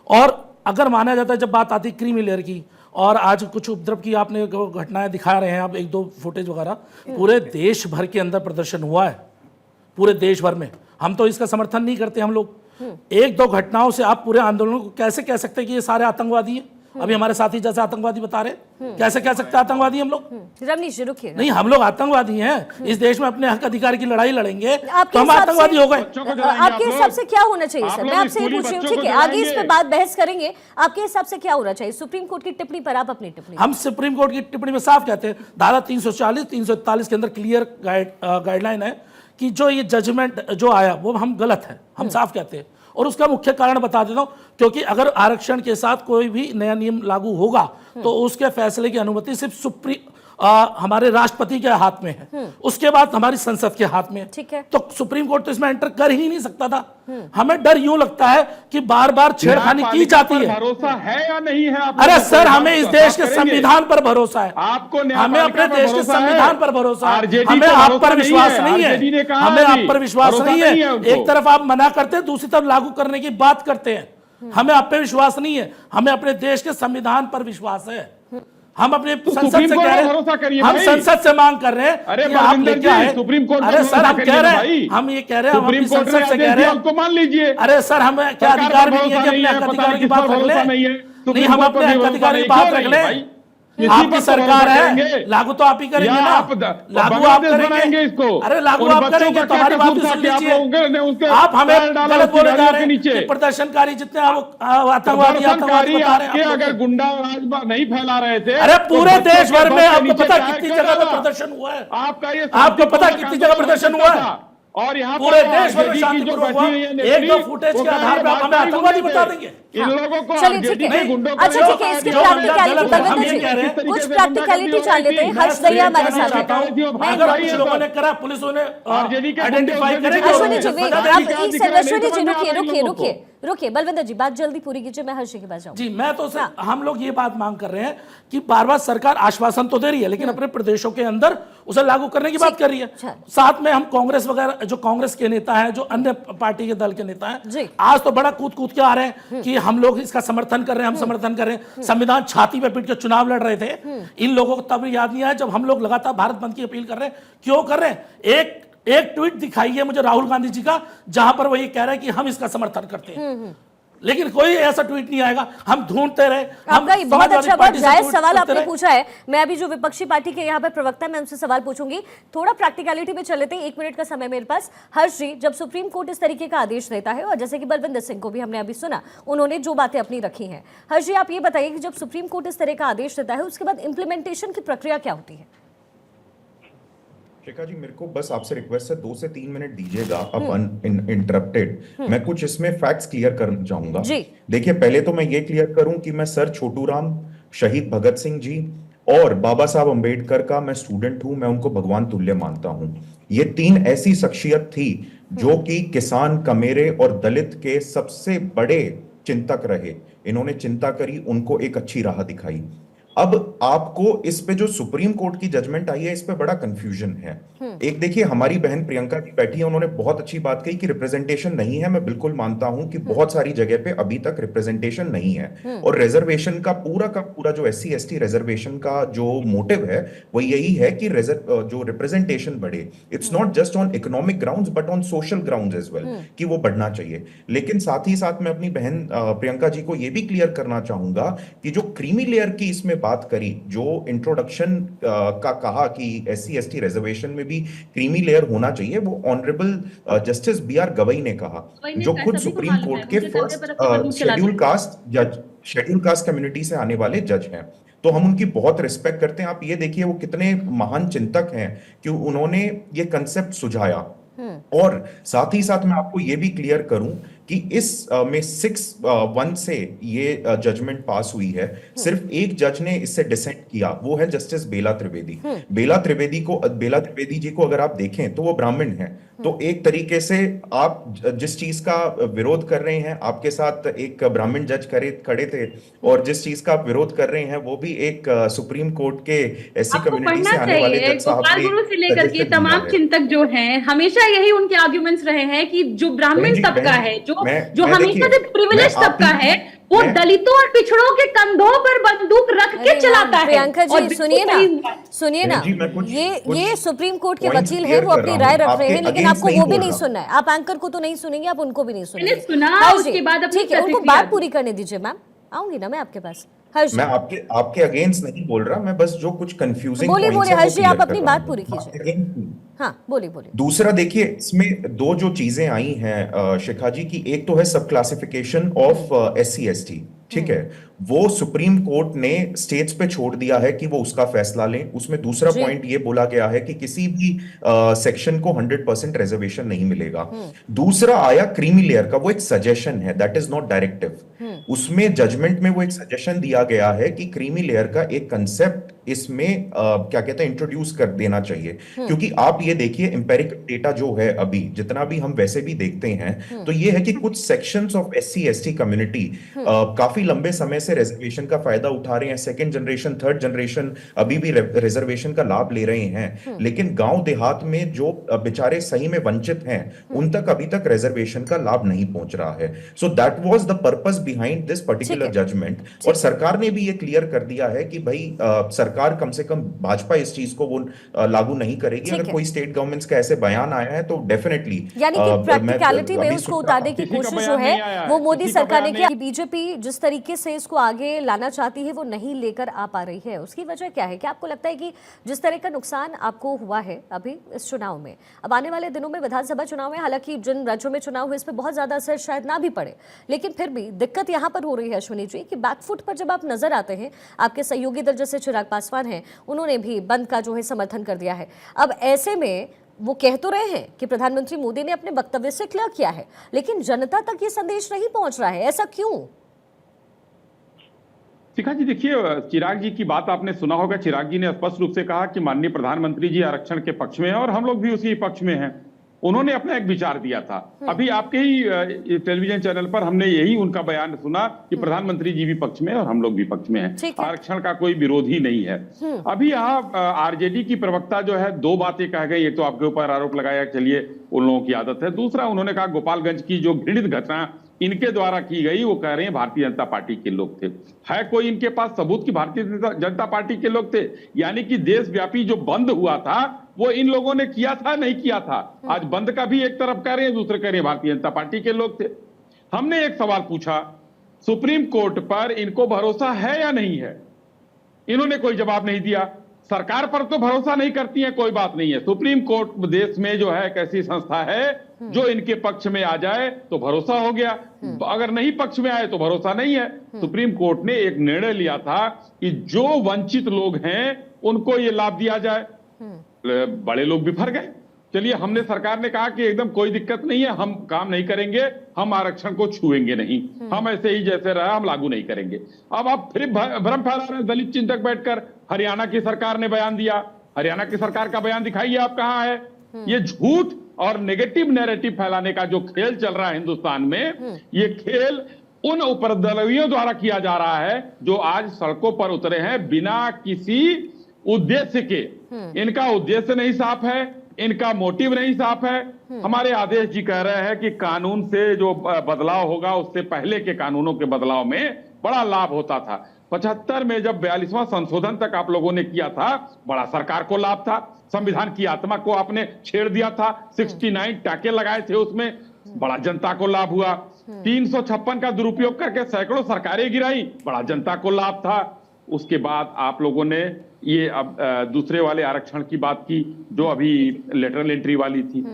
और अगर माना जाता है, जब बात आती क्रीमी लेयर की, और आज कुछ उपद्रव की आपने घटनाएं दिखा रहे हैं आप, एक दो फुटेज वगैरह, पूरे देश भर के अंदर प्रदर्शन हुआ है, पूरे देश भर में। हम तो इसका समर्थन नहीं करते, हम लोग एक दो घटनाओं से आप पूरे आंदोलन को कैसे कह सकते हैं कि ये सारे आतंकवादी हैं? अभी हमारे साथी जैसे आतंकवादी बता रहे, कैसे कह सकते हैं आतंकवादी हम लोग? रमनीश जी रुकिए, नहीं हम लोग आतंकवादी हैं, इस देश में अपने हक अधिकार की लड़ाई लड़ेंगे तो हम आतंकवादी हो गए। आपके हिसाब से क्या होना चाहिए सर? मैं आपसे ये पूछ रही हूँ, ठीक है आगे इस पे बात बहस करेंगे। आपके हिसाब से क्या होना चाहिए? सुप्रीम कोर्ट की टिप्पणी पर आप अपनी टिप्पणी। हम सुप्रीम कोर्ट की टिप्पणी में साफ कहते हैं, धारा 340 341 के अंदर क्लियर गाइडलाइन है कि जो ये जजमेंट जो आया वो हम गलत है, हम साफ कहते हैं। और उसका मुख्य कारण बता देता हूं, क्योंकि अगर आरक्षण के साथ कोई भी नया नियम लागू होगा तो उसके फैसले की अनुमति सिर्फ हमारे राष्ट्रपति के हाथ में है, उसके बाद हमारी संसद के हाथ में है। ठीक है, तो सुप्रीम कोर्ट तो इसमें एंटर कर ही नहीं सकता था। हमें डर यूं लगता है कि बार बार छेड़खानी की जाती है। भरोसा है या नहीं है? अरे सर, हमें इस देश के संविधान पर भरोसा है, आपको हमें अपने देश के संविधान पर भरोसा है, हमें आप पर विश्वास नहीं है, हमें आप पर विश्वास नहीं है। एक तरफ आप मना करते हैं, दूसरी तरफ लागू करने की बात करते हैं। हमें आप पे विश्वास नहीं है, हमें अपने देश के संविधान पर विश्वास है। हम अपने संसद से कह रहे हैं, हम संसद से मांग कर रहे हैं, अरे आप लेके आए सुप्रीम कोर्ट। अरे सर हम कह रहे हैं, हम ये कह रहे हैं, हम अपनी संसद से कह रहे हैं, आपको मान लीजिए। अरे सर हमें क्या अधिकार भी नहीं है कि अपने हक अधिकार की बात रख ले? नहीं, हम अपने हक अधिकार की बात रख ले। आपकी सरकार है, लागू तो आप ही करेंगे ना, लागू आप करेंगे इसको। अरे लागू आप करेंगे तो हमारी बात सुन लीजिए। आप हमें गलत बोले जा रहे हैं कि प्रदर्शनकारी जितने आतंकवादी बता रहे हैं, अगर गुंडा राज नहीं फैला रहे थे। अरे पूरे देश भर में आपको पता कितनी जगह पर प्रदर्शन हुआ है? आपको पता कितनी जगह प्रदर्शन हुआ है? और यहाँ पूरे देश भर में शांतिपूर्वक हुआ। एक दो फुटेज के आधार पर आप हमें आतंकवादी बता देंगे? इन लोगों को चलिए ठीक है, अच्छा ठीक है, इसकी प्रैक्टिकलिटी बलविंदर जी, कुछ प्रैक्टिकलिटी जान लेते हैं। हर्ष दहिया हमारे साथ है, अगर कुछ लोगों ने करा, पुलिस उन्हें आइडेंटिफाई करेगी। अश्विनी जी, आप रुकिए। रुकिए बलविंदर जी, बात जल्दी पूरी कीजिए, मैं हर्षी के पास जाऊँ। जी, मैं तो हम लोग ये बात मांग कर रहे हैं कि बार बार सरकार आश्वासन तो दे रही है, लेकिन अपने प्रदेशों के अंदर उसे लागू करने की बात कर रही है। साथ में हम कांग्रेस वगैरह, जो कांग्रेस के नेता हैं, जो अन्य पार्टी के दल के नेता हैं, आज तो बड़ा कूद कूद के आ रहे हैं कि हम लोग इसका समर्थन कर रहे हैं, हम समर्थन कर रहे हैं। संविधान छाती पे पीट के चुनाव लड़ रहे थे, इन लोगों को तब याद नहीं आया जब हम लोग लगातार भारत बंद की अपील कर रहे हैं। क्यों कर रहे हैं? एक ट्वीट दिखाइए मुझे राहुल गांधी जी का, जहां पर वो ये कह रहे हैं कि हम इसका समर्थन करते हैं, लेकिन कोई ऐसा ट्वीट नहीं आएगा। हम ढूंढते रहे। आपका ये बहुत अच्छा, बहुत जायज सवाल आपने पूछा है। मैं अभी जो विपक्षी पार्टी के यहाँ पर प्रवक्ता है, मैं उनसे सवाल पूछूंगी। थोड़ा प्रैक्टिकलिटी में चलते हैं, 1 मिनट का समय मेरे पास। हर्ष जी, जब सुप्रीम कोर्ट इस तरीके का आदेश देता है, और जैसे कि बलविंदर सिंह को भी हमने अभी सुना, उन्होंने जो बातें अपनी रखी हैं, हर्ष जी आप ये बताइए कि जब सुप्रीम कोर्ट इस तरह का आदेश देता है, उसके बाद इंप्लीमेंटेशन की प्रक्रिया क्या होती है? शिखा जी, मेरे को बस आपसे रिक्वेस्ट है, 2 से 3 मिनट दीजिएगा अब अनइंटरप्टेड। मैं कुछ इसमें फैक्ट्स क्लियर करना चाहूंगा। देखिए, पहले तो मैं ये क्लियर करूं कि मैं सर छोटू राम, शहीद भगत सिंह जी और बाबा साहब अंबेडकर का मैं स्टूडेंट हूं। मैं उनको भगवान तुल्य मानता हूं। ये 3 ऐसी शख्सियत थी जो कि किसान, कमेरे और दलित के सबसे बड़े चिंतक रहे। इन्होंने चिंता करी, उनको एक अच्छी राह दिखाई। अब आपको इस पे जो सुप्रीम कोर्ट की जजमेंट आई है, इस पे बड़ा कंफ्यूजन है। एक देखिए, हमारी बहन प्रियंका जी बैठी है, उन्होंने बहुत अच्छी बात कही कि रिप्रेजेंटेशन नहीं है। मैं बिल्कुल मानता हूं कि बहुत सारी जगह पे अभी तक रिप्रेजेंटेशन नहीं है, और रिजर्वेशन का पूरा जो SC ST रिजर्वेशन का जो मोटिव है वो यही है कि जो रिप्रेजेंटेशन बढ़े। It's not just on economic grounds but on social grounds as well, कि वो बढ़ना चाहिए। लेकिन साथ ही साथ मैं अपनी बहन प्रियंका जी को ये भी क्लियर करना चाहूंगा कि जो क्रीमी लेयर की इसमें बात करी, जो इंट्रोडक्शन का कहा कि SC ST रिजर्वेशन में भी क्रीमी लेयर होना चाहिए, वो ऑनरेबल जस्टिस BR गवई ने कहा, जो खुद सुप्रीम कोर्ट के फर्स्ट शेड्यूल कास्ट कम्युनिटी से आने वाले जज हैं। तो हम उनकी बहुत रिस्पेक्ट करते हैं। आप ये देखिए वो कितने महान चिंतक हैं कि उन्होंने ये कंसेप्ट सुझाया। और साथ ही साथ मैं आपको ये भी क्लियर करूं कि इस में 6-1 से ये जजमेंट पास हुई है। सिर्फ एक जज ने इससे डिसेंट किया, वो है जस्टिस बेला त्रिवेदी। बेला त्रिवेदी जी को अगर आप देखें तो वो ब्राह्मण हैं। तो एक तरीके से आप जिस चीज का विरोध कर रहे हैं, आपके साथ एक ब्राह्मण जज खड़े थे, और जिस चीज का आप विरोध कर रहे हैं वो भी एक सुप्रीम कोर्ट के SC कम्युनिटी से आने वाले जज साहब गोपाल से लेकर के तमाम चिंतक जो हैं, हमेशा यही उनके आर्ग्यूमेंट्स रहे हैं कि जो ब्राह्मण तबका है, जो हमेशा से प्रिविलेज तबका है, वो दलितों और पिछड़ों के कंधों पर बंदूक रख के चलाता है। प्रियंका जी सुनिए ना, ये सुप्रीम कोर्ट के वकील हैं, वो अपनी राय रख रहे हैं, लेकिन आपको वो भी नहीं सुनना है। आप एंकर को तो नहीं सुनेंगे, आप उनको भी नहीं सुनेंगे। उसके बाद ठीक है, उनको बात पूरी करने दीजिए। मैम आऊंगी ना मैं आपके पास। मैं आपके अगेंस्ट नहीं बोल रहा, मैं बस जो कुछ कंफ्यूजिंग बोलिए हर्ष जी, आप अपनी बात पूरी कीजिए। हाँ बोलिए। दूसरा देखिए, इसमें 2 जो चीजें आई हैं शिखा जी की, एक तो है सब क्लासिफिकेशन ऑफ SC ST, ठीक है, वो सुप्रीम कोर्ट ने स्टेट्स पे छोड़ दिया है कि वो उसका फैसला लें। उसमें दूसरा पॉइंट ये बोला गया है कि किसी भी सेक्शन को 100% रिजर्वेशन नहीं मिलेगा। दूसरा आया क्रीमी लेयर का, वो एक सजेशन है, दैट इज नॉट डायरेक्टिव। उसमें जजमेंट में वो एक सजेशन दिया गया है कि क्रीमी लेयर का एक कंसेप्ट इसमें क्या कहते हैं इंट्रोड्यूस कर देना चाहिए। क्योंकि आप ये देखिए, एम्पेरिकल डेटा जो है अभी, जितना भी हम वैसे भी देखते हैं, तो ये है कि कुछ sections of SC ST community काफी लंबे समय से रिजर्वेशन का फायदा उठा रहे हैं। 2nd जनरेशन 3rd जनरेशन अभी भी रिजर्वेशन का लाभ ले रहे हैं, लेकिन गांव देहात में जो बेचारे सही में वंचित हैं, उन तक अभी तक रिजर्वेशन का लाभ नहीं पहुंच रहा है। So that was the purpose behind this particular judgment. और सरकार ने भी ये क्लियर कर दिया है कि भाई सरकार कम से कम भाजपा इस चीज को वो लागू नहीं करेगी। अगर कोई स्टेट गवर्नमेंट्स का ऐसे बयान आया है तो डेफिनेटली, यानी कि प्रैक्टिकलिटी में उसको उतारने की कोशिश जो है वो मोदी सरकार ने किया। बीजेपी जिस तरीके से इसको आगे लाना चाहती है वो नहीं लेकर आ पा रही है, उसकी वजह क्या है? क्या आपको लगता है कि जिस तरह का नुकसान आपको हुआ है अभी इस चुनाव में, अब आने वाले दिनों में विधानसभा चुनाव में, हालांकि जिन राज्यों में चुनाव हुए इस पर बहुत ज्यादा असर शायद ना भी पड़े, लेकिन फिर भी दिक्कत यहाँ पर हो रही है अश्विनी जी कि बैकफुट पर जब आप नजर आते हैं, आपके सहयोगी दल जैसे चिराग पासवान हैं, उन्होंने भी बंद का जो है समर्थन कर दिया है। अब ऐसे में वो कह तो रहे हैं कि प्रधानमंत्री मोदी ने अपने वक्तव्य से क्लियर किया है, लेकिन जनता तक ये संदेश नहीं पहुंच रहा है, ऐसा क्यों? शिखा जी देखिए, चिराग जी की बात आपने सुना होगा। चिराग जी ने स्पष्ट रूप से कहा कि माननीय प्रधानमंत्री जी आरक्षण के पक्ष में हैं और हम लोग भी उसी पक्ष में हैं। उन्होंने अपना एक विचार दिया था। अभी आपके ही टेलीविजन चैनल पर हमने यही उनका बयान सुना कि प्रधानमंत्री जी भी पक्ष में और हम लोग भी पक्ष में हैं, आरक्षण का कोई विरोध ही नहीं है। अभी यहाँ आरजेडी की प्रवक्ता जो है 2 बातें कह गई। एक तो आपके ऊपर आरोप लगाया, चलिए उन लोगों की आदत है। दूसरा उन्होंने कहा गोपालगंज की जो घृणित घटना इनके द्वारा की गई, वो कह रहे हैं भारतीय जनता पार्टी के लोग थे। है कोई इनके पास सबूत कि भारतीय जनता पार्टी के लोग थे? यानी कि देशव्यापी जो बंद हुआ था वो इन लोगों ने किया था, नहीं किया था? आज बंद का भी एक तरफ कह रहे हैं, दूसरे कह रहे हैं भारतीय जनता पार्टी के लोग थे। हमने एक सवाल पूछा, सुप्रीम कोर्ट पर इनको भरोसा है या नहीं है? इन्होंने कोई जवाब नहीं दिया। सरकार पर तो भरोसा नहीं करती है, कोई बात नहीं है। सुप्रीम कोर्ट देश में जो है एक ऐसी संस्था है जो इनके पक्ष में आ जाए तो भरोसा हो गया, अगर नहीं पक्ष में आए तो भरोसा नहीं है। सुप्रीम कोर्ट ने एक निर्णय लिया था कि जो वंचित लोग हैं उनको ये लाभ दिया जाए। बड़े लोग बिफर गए। चलिए, हमने सरकार ने कहा कि एकदम कोई दिक्कत नहीं है, हम काम नहीं करेंगे, हम आरक्षण को छुएंगे नहीं, हम ऐसे ही जैसे रहा हम लागू नहीं करेंगे। अब आप फिर भ्रम फैला रहे हैं दलित चिंतक बैठकर। हरियाणा की सरकार ने बयान दिया, हरियाणा की सरकार का बयान दिखाइए आप कहां है? ये झूठ और नेगेटिव नैरेटिव फैलाने का जो खेल चल रहा है हिंदुस्तान में, ये खेल उन उपद्रवियों द्वारा किया जा रहा है जो आज सड़कों पर उतरे हैं बिना किसी उद्देश्य के। इनका उद्देश्य नहीं साफ है, इनका मोटिव नहीं साफ है। हमारे आदेश जी कह रहे हैं कि कानून से जो बदलाव होगा उससे पहले के कानूनों के बदलाव में बड़ा लाभ होता था। 75 में जब 42वां संशोधन तक आप लोगों ने किया था, बड़ा सरकार को लाभ था। संविधान की आत्मा को आपने छेड़ दिया था, 69 टाके लगाए थे उसमें, बड़ा जनता को लाभ हुआ। 356 का दुरुपयोग करके सैकड़ों सरकारें गिराई, बड़ा जनता को लाभ था। उसके बाद आप लोगों ने ये अब दूसरे वाले आरक्षण की बात की जो अभी लेटरल एंट्री वाली थी,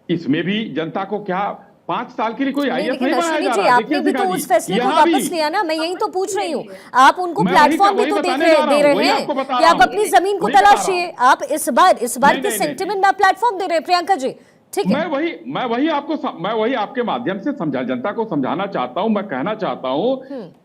इसमें भी जनता को क्या 5 साल के लिए कोई आईएएस नहीं बनाया जा रहा? आपने भी तो उस फैसले को वापस लिया ना, मैं यही तो पूछ रही हूँ। आप उनको प्लेटफॉर्म भी तो दे रहे हैं कि आप अपनी जमीन को तलाशिए। आप इस बार के सेंटिमेंट में प्लेटफॉर्म दे रहे हैं प्रियंका जी, ठीक है? मैं वही आपके माध्यम से जनता को समझाना चाहता हूं। मैं कहना चाहता हूं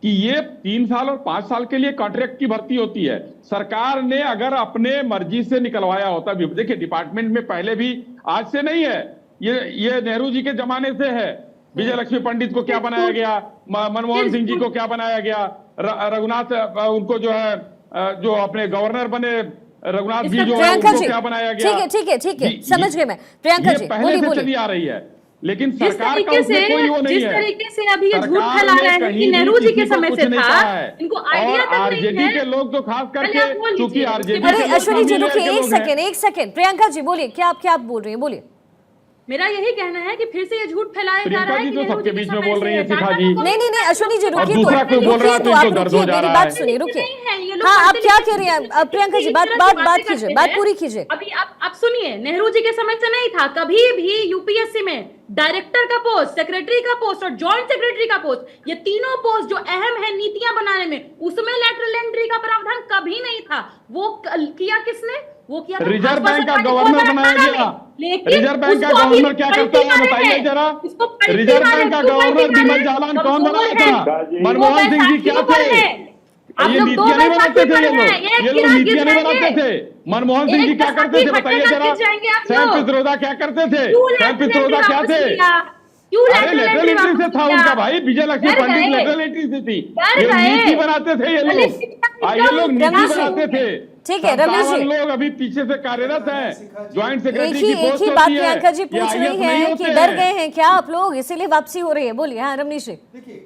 कि ये 3 साल और 5 साल के लिए कॉन्ट्रैक्ट की भर्ती होती है। सरकार ने अगर अपने मर्जी से निकलवाया होता, देखिए डिपार्टमेंट में पहले भी आज से नहीं है, ये नेहरू जी के जमाने से है। विजय लक्ष्मी पंडित को क्या बनाया गया, मनमोहन सिंह जी को क्या बनाया गया, रघुनाथ उनको जो है जो अपने गवर्नर बने रघुनाथ जी जो है उनको क्या बनाया गया। ठीक है, समझ गए मैं। प्रियंका जी पहले से चली आ रही है, लेकिन सरकार का उसमें कोई वो नहीं है। जिस तरीके से अभी ये झूठ फैला रहे हैं कि नेहरू जी के समय से था, इनको आइडिया तक नहीं है। आरजेडी के लोग तो खास करके, क्योंकि आरजेडी अरे अश्विनी जी रुकिए एक सेकंड। प्रियंका जी बोलिए, क्या आप बोल रही हैं, बोलिए। मेरा यही कहना है कि फिर से ये झूठ फैलाया जा रहा है कि तो सबके बीच में बोल रही है शिखा जी। नहीं अश्विनी जी रुकिए, दूसरा कोई बोल रहा है तो इनको दर्द हो जा रहा है। मेरी बात सुनिए, रुकिए। हाँ, आप क्या कह रही हैं प्रियंका जी? बात कीजिए, बात पूरी कीजिए। अभी आप सुनिए, नेहरू जी के समय से नहीं था, कभी भी यूपीएससी में डायरेक्टर का पोस्ट, सेक्रेटरी का पोस्ट और जॉइंट सेक्रेटरी का पोस्ट, ये तीनों पोस्ट जो अहम है नीतियां बनाने में, उसमें लेटरल एंट्री का प्रावधान कभी नहीं था। वो किया किसने? वो किया रिजर्व बैंक का गवर्नर बनाया गया। रिजर्व बैंक का गवर्नर क्या करता है बताइए जरा। रिजर्व बैंक का गवर्नर बिमल जालान कौन बनाया था? मनमोहन सिंह जी क्या थे? ये नीतियां नहीं बनाते थे, ये लोग नीतियां नहीं बनाते थे। मनमोहन सिंह जी क्या करते थे बताइए जरा। सैम पित्रोदा क्या करते थे? सैम पित्रोदा क्या थे? अरे लेटरल एंट्री से था उनका भाई, विजय लक्ष्मी पंडित लेटरल एंट्री से थी। ये नीति बनाते थे, ये लोग नीति बनाते थे। ठीक है रमेश जी, लोग अभी पीछे से कार्यरत हैं। ज्वाइंट सेक्रेटरी की पोस्ट होती है। बात प्रियंका जी पूछ रही है कि डर गए हैं क्या आप लोग, इसीलिए वापसी हो रही है। बोलिए। हाँ रमेश जी, देखिए ये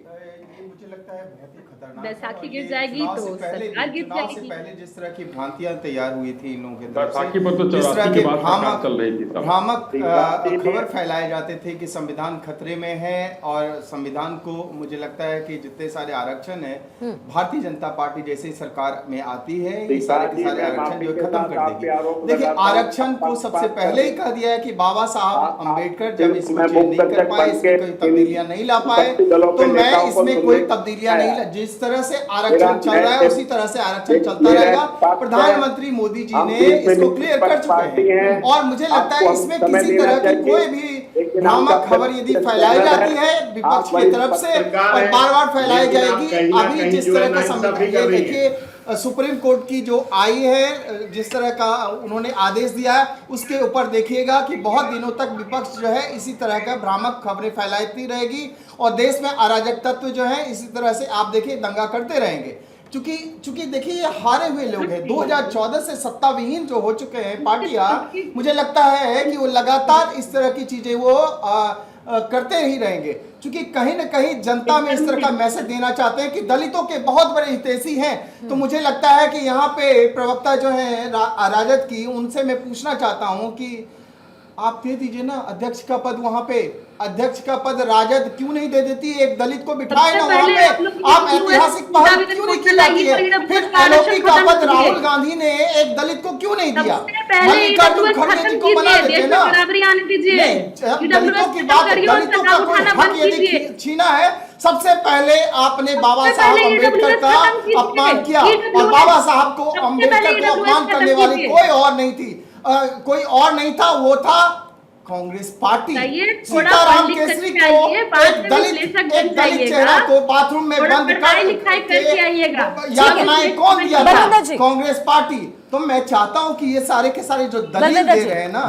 मुझे लगता है बहुत ही खतरनाक। बैसाखी गिर जाएगी तो सरकार गिर जाएगी। पहले जिस तरह की भ्रांतियां तैयार हुई थी इन लोगों के तरफ से, जिस तरह के भ्रामक खबर फैलाए जाते थे कि संविधान खतरे में है, और संविधान को मुझे लगता है कि जितने सारे आरक्षण है भारतीय जनता पार्टी जैसे सरकार में आती है ये सारे के सारे आरक्षण जो खत्म कर देगी। देखिए आरक्षण को सबसे पहले ही कह दिया है कि बाबा साहब अम्बेडकर जब इसमें चेंज नहीं कर पाए, इसमें कोई तब्दीलियां नहीं ला पाए, तो मैं इसमें कोई तब्दीलियां नहीं, जिस तरह से आरक्षण चल रहा है उसी तरह से आरक्षण चलता रहेगा। प्रधानमंत्री मोदी जी ने इसको क्लियर कर चुके हैं, और मुझे लगता है इसमें किसी तरह की कोई भी भ्रामक खबर यदि फैलाई जाती है विपक्ष की तरफ से और बार बार फैलाई जाएगी। अभी जिस तरह का संविधान, ये देखिए सुप्रीम कोर्ट की जो आई है, जिस तरह का उन्होंने आदेश दिया है, उसके ऊपर देखिएगा कि बहुत दिनों तक विपक्ष जो है इसी तरह का भ्रामक खबरें फैलाती रहेगी और देश में अराजक तत्व जो है इसी तरह से आप देखिए दंगा करते रहेंगे। चूंकि देखिए ये हारे हुए लोग हैं, 2014 से सत्ता विहीन जो हो चुके हैं पार्टियां, मुझे लगता है कि वो लगातार इस तरह की चीजें वो करते ही रहेंगे, क्योंकि कहीं ना कहीं जनता में इस तरह का मैसेज देना चाहते हैं कि दलितों के बहुत बड़े हितैषी हैं। तो मुझे लगता है कि यहाँ पे प्रवक्ता जो है राजद की, उनसे मैं पूछना चाहता हूँ कि आप दे दीजिए ना अध्यक्ष का पद, वहां पे अध्यक्ष का पद राजद क्यों नहीं दे देती, एक दलित को बिठाए ना वहां पे। आप ऐतिहासिक पहल क्यों नहीं की जाती है? फिर एलओपी का पद राहुल गांधी ने एक दलित को क्यों नहीं दिया? मल्लिकार्जुन खड़गे जी को बना देते ना। दलितों की बात, दलितों का कोई हक यदि छीना है, सबसे पहले आपने बाबा साहब अम्बेडकर का अपमान किया और बाबा साहब को, अम्बेडकर को अपमान करने वाली कोई और नहीं थी, कोई और नहीं था, वो था कांग्रेस पार्टी। सीताराम केसरी को एक दलित चेहरा को बाथरूम में बंद कर याद बनाए कौन दिया था? कांग्रेस पार्टी। तो मैं चाहता हूं कि ये सारे के सारे जो दलील दे रहे हैं ना,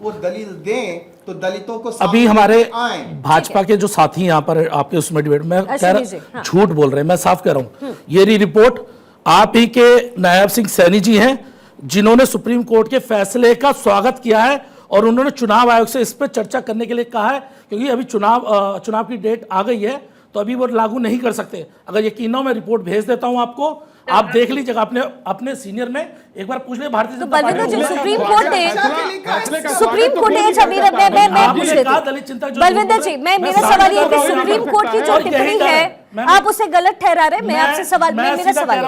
वो दलील दें तो दलितों को अभी हमारे भाजपा के जो साथी यहाँ पर आपके उसमें डिबेट में कह रहे झूठ बोल रहे हैं, मैं साफ कह रहा हूँ। ये रिपोर्ट आप ही के नायब सिंह सैनी जी हैं जिन्होंने सुप्रीम कोर्ट के फैसले का स्वागत किया है और उन्होंने चुनाव आयोग से इस पर चर्चा करने के लिए कहा है, क्योंकि अभी चुनाव की डेट आ गई है तो अभी वो लागू नहीं कर सकते। अगर यकीन हो मैं रिपोर्ट भेज देता हूं आपको, आप देख लीजिएगा अपने सीनियर में एक बार पूछ ले Bharatiya Janata party. Supreme court ने बलविंदर जी, मैं मेरा सवाल ये कि सुप्रीम कोर्ट की जो टिप्पणी है आप उसे गलत ठहरा रहे। मैं आपसे सवाल, मेरा सवाल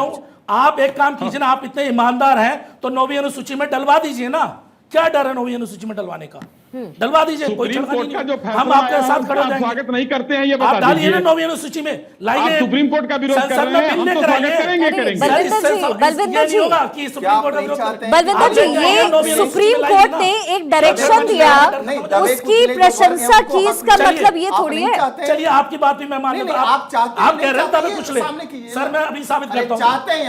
आप एक काम कीजिए ना, आप इतने ईमानदार हैं तो 9वीं अनुसूची में डलवा दीजिए ना। क्या डर है 9वीं अनुसूची में डलवाने का? डलवा दीजिए, कोई कोर्ट का जो हम आपके साथ खड़े हो जाएंगे। स्वागत नहीं करते हैं ये बता आप डालिए ना 9वीं अनुसूची में, लाइए। सुप्रीम कोर्ट का विरोध कर रहे हैं, हम तो स्वागत करेंगे। बलविंदर जी, कि सुप्रीम कोर्ट का विरोध करते हैं। बलविंदर जी, ये सुप्रीम कोर्ट ने एक डायरेक्शन दिया, उसकी प्रशंसा की, इसका मतलब ये थोड़ी है। चलिए आपकी बात भी मैं मान लेता हूं, आप कह रहे हैं तभी कुछ ले सर, मैं अभी साबित करता हूं,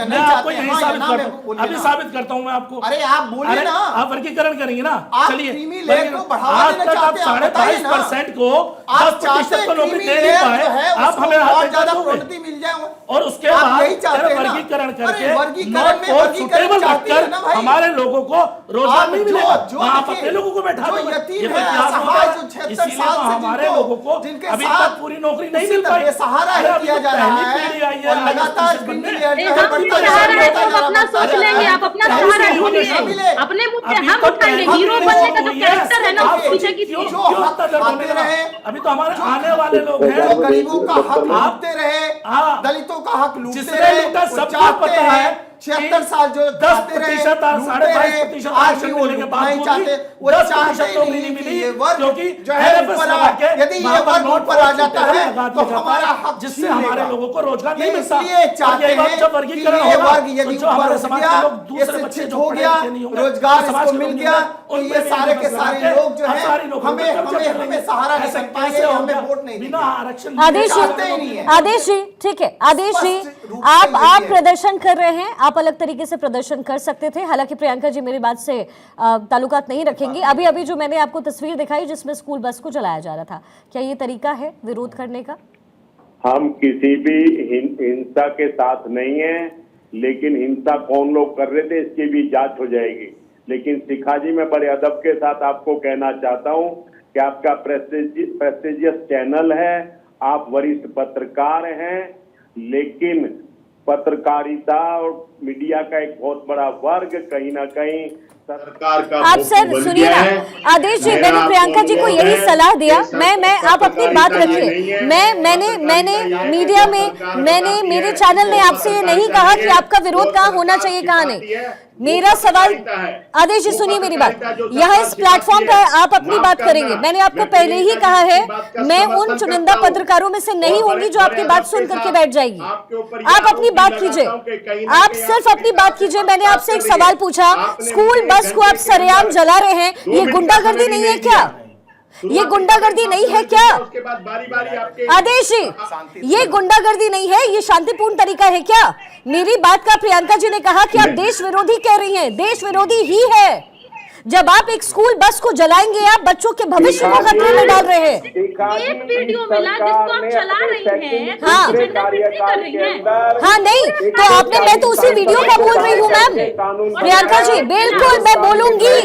मैं आपको यही साबित करता हूं, अभी साबित करता हूं मैं आपको। अरे आप बोलिए ना, आप वर्गीकरण करेंगे ना। चलिए आज तक आप 22.5% को 10% को नौकरी दे नहीं पाए, आप हमें और ज्यादा प्रोन्नति मिल जाए और उसके बाद वर्गीकरण करके हमारे लोगों को रोजगार नहीं मिलेगा, आप अपने लोगों को बैठा दो। इसीलिए हमारे लोगों को अभी तक पूरी नौकरी नहीं मिल पाई। अपना सोच लेंगे, आप अपना सहारा ढूंढिए, अपने मुद्दे हम उठाएंगे। हीरो बनने का जो कैरेक्टर है ना, पीछे की अभी तो हमारे आने वाले लोग हैं, गरीबों का हक लूटते रहे, दलितों का हक लूटते रहे, सबको पता है 76 साल जो 10%, 22.5% आरक्षण मिलने के बाद चाहते, वो चाहते ही नहीं मिली। ये वर्ग जो है ऊपर आ, यदि ये वर्ग ऊपर आ जाता है तो हमारा हक, जिससे हमारे लोगों को रोजगार नहीं मिलता। इसलिए चाहते हैं कि ये वर्ग यदि ऊपर गया, ये शिक्षित हो गया, रोजगार इसको मिल गया, तो ये सारे के सारे लोग जो है हमें सहारा दे सकते हैं, हमें वोट नहीं बिना आरक्षण। आदेश जी, ठीक है आदेश जी, आप प्रदर्शन कर रहे हैं, आप अलग तरीके से प्रदर्शन कर सकते थे। हालांकि प्रियंका जी मेरी बात से ताल्लुकात नहीं रखेंगी। अभी जो मैंने आपको तस्वीर दिखाई जिसमें स्कूल बस को जलाया जा रहा था, क्या ये तरीका है विरोध करने का? हम किसी भी हिंसा के साथ नहीं है, लेकिन हिंसा कौन लोग कर रहे थे इसकी भी जांच हो जाएगी। लेकिन शिखा जी, मैं बड़े अदब के साथ आपको कहना चाहता हूं कि आपका प्रेस्टिजियस चैनल है, आप वरिष्ठ पत्रकार हैं, लेकिन पत्रकारिता और मीडिया का एक बहुत बड़ा वर्ग कहीं ना कहीं सरकार का आप सर सुनिए ना आदेश जी, मैंने प्रियंका जी को यही सलाह दिया। मैं आप अपनी बात रखिए। मैंने मीडिया में मेरे चैनल ने आपसे ये नहीं कहा कि आपका विरोध कहाँ होना चाहिए कहाँ नहीं। मेरा सवाल, आदेश जी सुनिए मेरी बात, यहाँ इस प्लेटफॉर्म पर आप अपनी बात करेंगे। मैंने आपको पहले ही कहा है, मैं उन चुनिंदा पत्रकारों में से नहीं होंगी जो आपकी बात सुन करके बैठ जाएगी। आप अपनी बात कीजिए, आप सिर्फ अपनी बात कीजिए। मैंने आपसे एक सवाल पूछा, स्कूल बस को आप सरेआम जला रहे हैं, ये गुंडागर्दी नहीं है क्या? ये गुंडागर्दी नहीं है क्या? उसके बाद बारी बारी आपके आदेश जी, ये गुंडागर्दी नहीं है, ये शांतिपूर्ण तरीका है क्या? मेरी बात का प्रियंका जी ने कहा कि आप देश विरोधी कह रही हैं, देश विरोधी ही है जब आप एक स्कूल बस को जलाएंगे, आप बच्चों के भविष्य को खतरे में डाल रहे हैं। एक वीडियो मिला जिसको आप चला रही हैं, हाँ कर रही हैं। हाँ नहीं तो आपने, मैं तो उसी वीडियो का बोल रही हूँ मैम। प्रियंका जी बिल्कुल मैं बोलूंगी।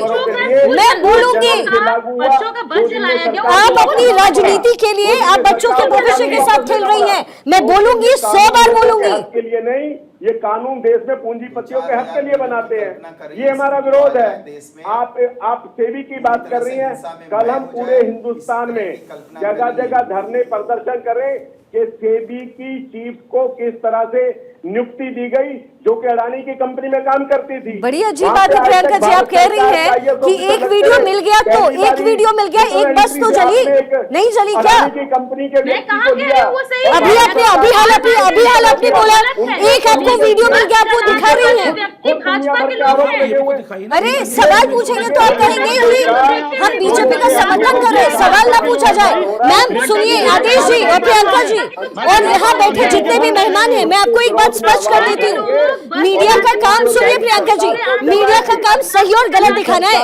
बच्चों का बस जलाया गया। आप अपनी राजनीति के लिए आप बच्चों के भविष्य के साथ खेल रही हैं। मैं बोलूंगी, 100 बार बोलूंगी। के लिए नहीं, ये कानून देश में पूंजीपतियों के हक के लिए बनाते हैं, ये हमारा विरोध है। आप सेबी की बात कर रही हैं, कल हम पूरे हिंदुस्तान में जगह जगह धरने प्रदर्शन करें कि सेबी की चीफ को किस तरह से नियुक्ति दी गई जो कि अडानी की कंपनी में काम करती थी। बड़ी अजीब बात है प्रियंका जी, आप कह रही हैं कि एक वीडियो मिल गया तो एक वीडियो मिल गया, एक बस तो जली नहीं जली क्या? कंपनी के अभी हाल आपने बोला एक आपको वीडियो मिल गया, आपको दिखा रही है। अरे सवाल पूछेंगे तो आप कहेंगे हम बीजेपी का समर्थन कर रहे हैं, सवाल ना पूछा जाए। मैम सुनिए, आदेश जी और प्रियंका जी और यहाँ बैठे जितने भी मेहमान हैं, मैं आपको एक बात स्पष्ट कर देती हूँ, मीडिया का काम सुनिए प्रियंका जी, मीडिया का काम सही और गलत दिखाना है।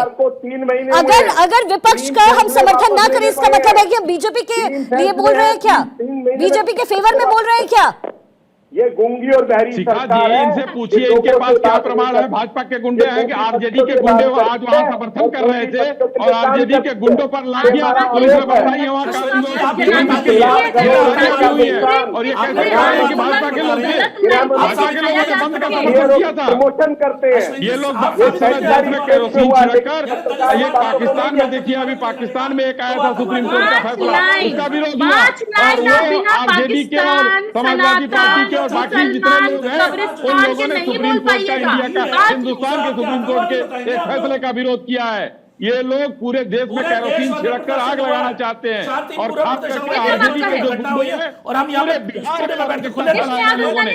अगर विपक्ष का हम समर्थन ना करें, इसका मतलब है कि हम बीजेपी के लिए बोल रहे हैं क्या? बीजेपी के फेवर में बोल रहे हैं क्या? ये गुंगी और बहरी सरकार है। इनसे पूछिए इनके पास क्या प्रमाण है भाजपा के गुंडे हैं कि आरजेडी के गुंडे आज वहाँ समर्थन कर रहे थे और आरजेडी के गुंडों पर लाठियां पुलिस ने बरसाई है, वहाँ और ये कैसे कह रहे हैं कि भाजपा के लोग ने बंद का समर्थन किया था। प्रमोशन करते हैं ये लोग में केरोसिन छिड़ककर। ये पाकिस्तान में देखिए, अभी पाकिस्तान में एक आया था सुप्रीम कोर्ट का फैसला, उसका विरोध हुआ और वो आरजेडी के और समाजवादी पार्टी के और बाकी जितने लोग हैं उन लोगों ने सुप्रीम कोर्ट का, इंडिया का, हिंदुस्तान के सुप्रीम कोर्ट के एक फैसले का विरोध किया है। ये लोग पूरे देश में केरोसिन छिड़ककर आग लगाना चाहते हैं और खास करके आरजेडी के जो गुंडे हैं और हम पूरे बिहार में बैठ के खुले लोगों ने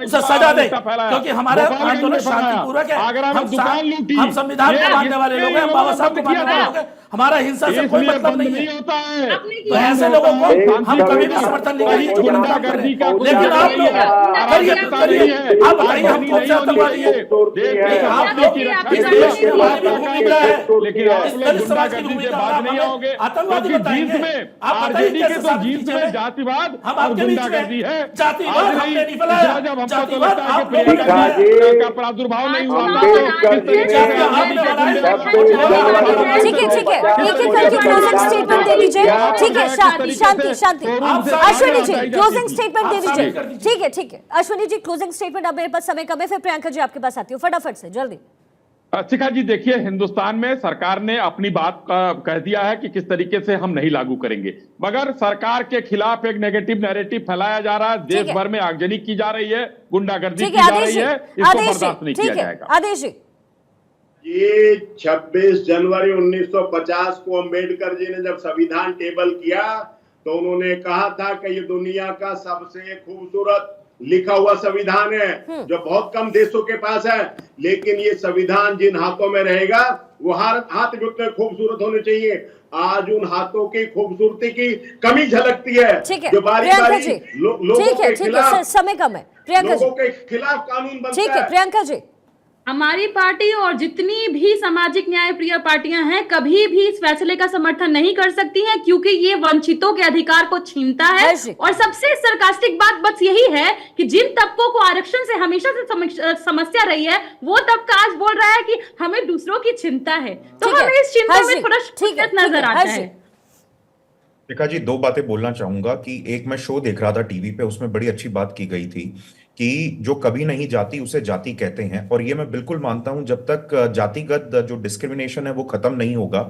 उसे सजा दे, क्योंकि हमारा आंदोलन शांतिपूर्वक है। अगर हम दुकान लूटी, हम संविधान को मानने वाले लोग हैं, बाबा साहब को मानने वाले लोग हैं, हमारा हिंसा से कोई मतलब नहीं होता है। तो ऐसे लोगों को हम कभी भी समर्थन नहीं करेंगे। लेकिन आप लोग आप बताइए हम कौन से आतंकवादी हैं? आप लोग लेकिन आतंकवादी जीत में आरजेडी के तो जीत में जातिवाद और गुंडागर्दी है। जातिवाद हमने नहीं फैलाया, जब हमको तो लगता है कि प्रियंका का प्रादुर्भाव नहीं हुआ था। ठीक है एक एक करके क्लोजिंग स्टेटमेंट दे दीजिए। ठीक है शांति अश्विनी जी क्लोजिंग स्टेटमेंट दे दीजिए। ठीक है अश्विनी जी क्लोजिंग स्टेटमेंट। अब मेरे पास समय कम है, फिर प्रियंका जी आपके पास आती हूँ, फटाफट से जल्दी। शिखा जी देखिए, हिंदुस्तान में सरकार ने अपनी बात कह दिया है कि किस तरीके से हम नहीं लागू करेंगे, मगर सरकार के खिलाफ एक नेगेटिव नैरेटिव फैलाया जा रहा है, देश भर में आगजनी की जा रही है, गुंडागर्दी की जा रही है, इसको बर्दाश्त नहीं किया जाएगा। आदेश जी, ये 26 जनवरी 1950 को अंबेडकर जी ने जब संविधान टेबल किया तो उन्होंने कहा था कि ये दुनिया का सबसे खूबसूरत लिखा हुआ संविधान है जो बहुत कम देशों के पास है, लेकिन ये संविधान जिन हाथों में रहेगा वो हाथ भी उतने खूबसूरत होने चाहिए। आज उन हाथों की खूबसूरती की कमी झलकती है जो बारी बारी लोगों के खिलाफ, समय कम है प्रियंका जी, लोगों के खिलाफ कानून बनता है। ठीक है प्रियंका जी, हमारी पार्टी और जितनी भी सामाजिक न्याय प्रिय पार्टियां हैं कभी भी इस फैसले का समर्थन नहीं कर सकती हैं, क्योंकि ये वंचितों के अधिकार को छीनता है। और सबसे सरकास्टिक बात बस यही है कि जिन तबकों को आरक्षण से हमेशा से समस्या रही है, वो तबका आज बोल रहा है कि हमें दूसरों की चिंता है, तो हमें इस चिंता में थोड़ा नजर आता है। शिखा जी, दो बातें बोलना चाहूंगा कि एक मैं शो देख रहा था टीवी पे, उसमें बड़ी अच्छी बात की गई थी कि जो कभी नहीं जाती उसे जाति कहते हैं, और ये मैं बिल्कुल मानता हूं। जब तक जातिगत जो डिस्क्रिमिनेशन है वो खत्म नहीं होगा,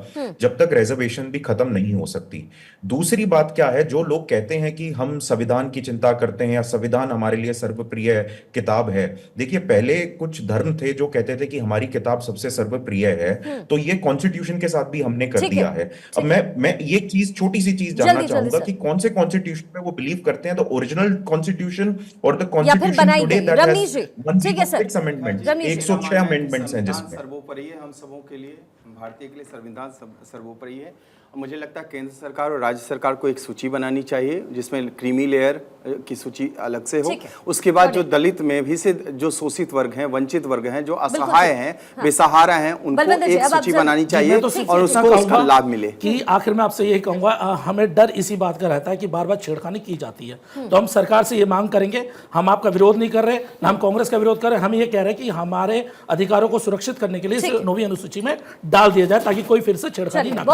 जब तक रिजर्वेशन भी खत्म नहीं हो सकती। दूसरी बात क्या है, जो लोग कहते हैं कि हम संविधान की चिंता करते हैं या संविधान हमारे लिए सर्वप्रिय किताब है, देखिए पहले कुछ धर्म थे जो कहते थे कि हमारी किताब सबसे सर्वप्रिय है, तो ये कॉन्स्टिट्यूशन के साथ भी हमने कर दिया है। अब मैं ये चीज, छोटी सी चीज जानना चाहूंगा कि कौन से कॉन्स्टिट्यूशन में वो बिलीव करते हैं, द ओरिजिनल कॉन्स्टिट्यूशन और द कॉन्स्टिट्यूशन बनाई गई। रमनीश जी, ठीक है सर, अमेंडमेंट, रमनीश जी। 106 अमेंडमेंट्स हैं जिसमें सर्वोपरि है, हम सबों के लिए, भारतीय के लिए संविधान सर्वोपरि है। मुझे लगता है केंद्र सरकार और राज्य सरकार को एक सूची बनानी चाहिए जिसमें क्रीमी लेयर की सूची अलग से हो। उसके बाद जो दलित में भी से जो शोषित वर्ग हैं, वंचित वर्ग हैं, जो असहाय हैं, बेसहारा हैं, उनको एक सूची बनानी चाहिए और उसको उसका लाभ मिले। कि आखिर में आपसे यही कहूंगा, हमें डर इसी बात का रहता है कि बार बार छेड़खानी की जाती है, तो हम सरकार से ये मांग करेंगे, हम आपका विरोध नहीं कर रहे, ना हम कांग्रेस का विरोध कर रहे, हम ये कह रहे हैं कि हमारे अधिकारों को सुरक्षित करने के लिए 9वीं अनुसूची में डाल दिया जाए ताकि कोई फिर से छेड़खानी ना करे।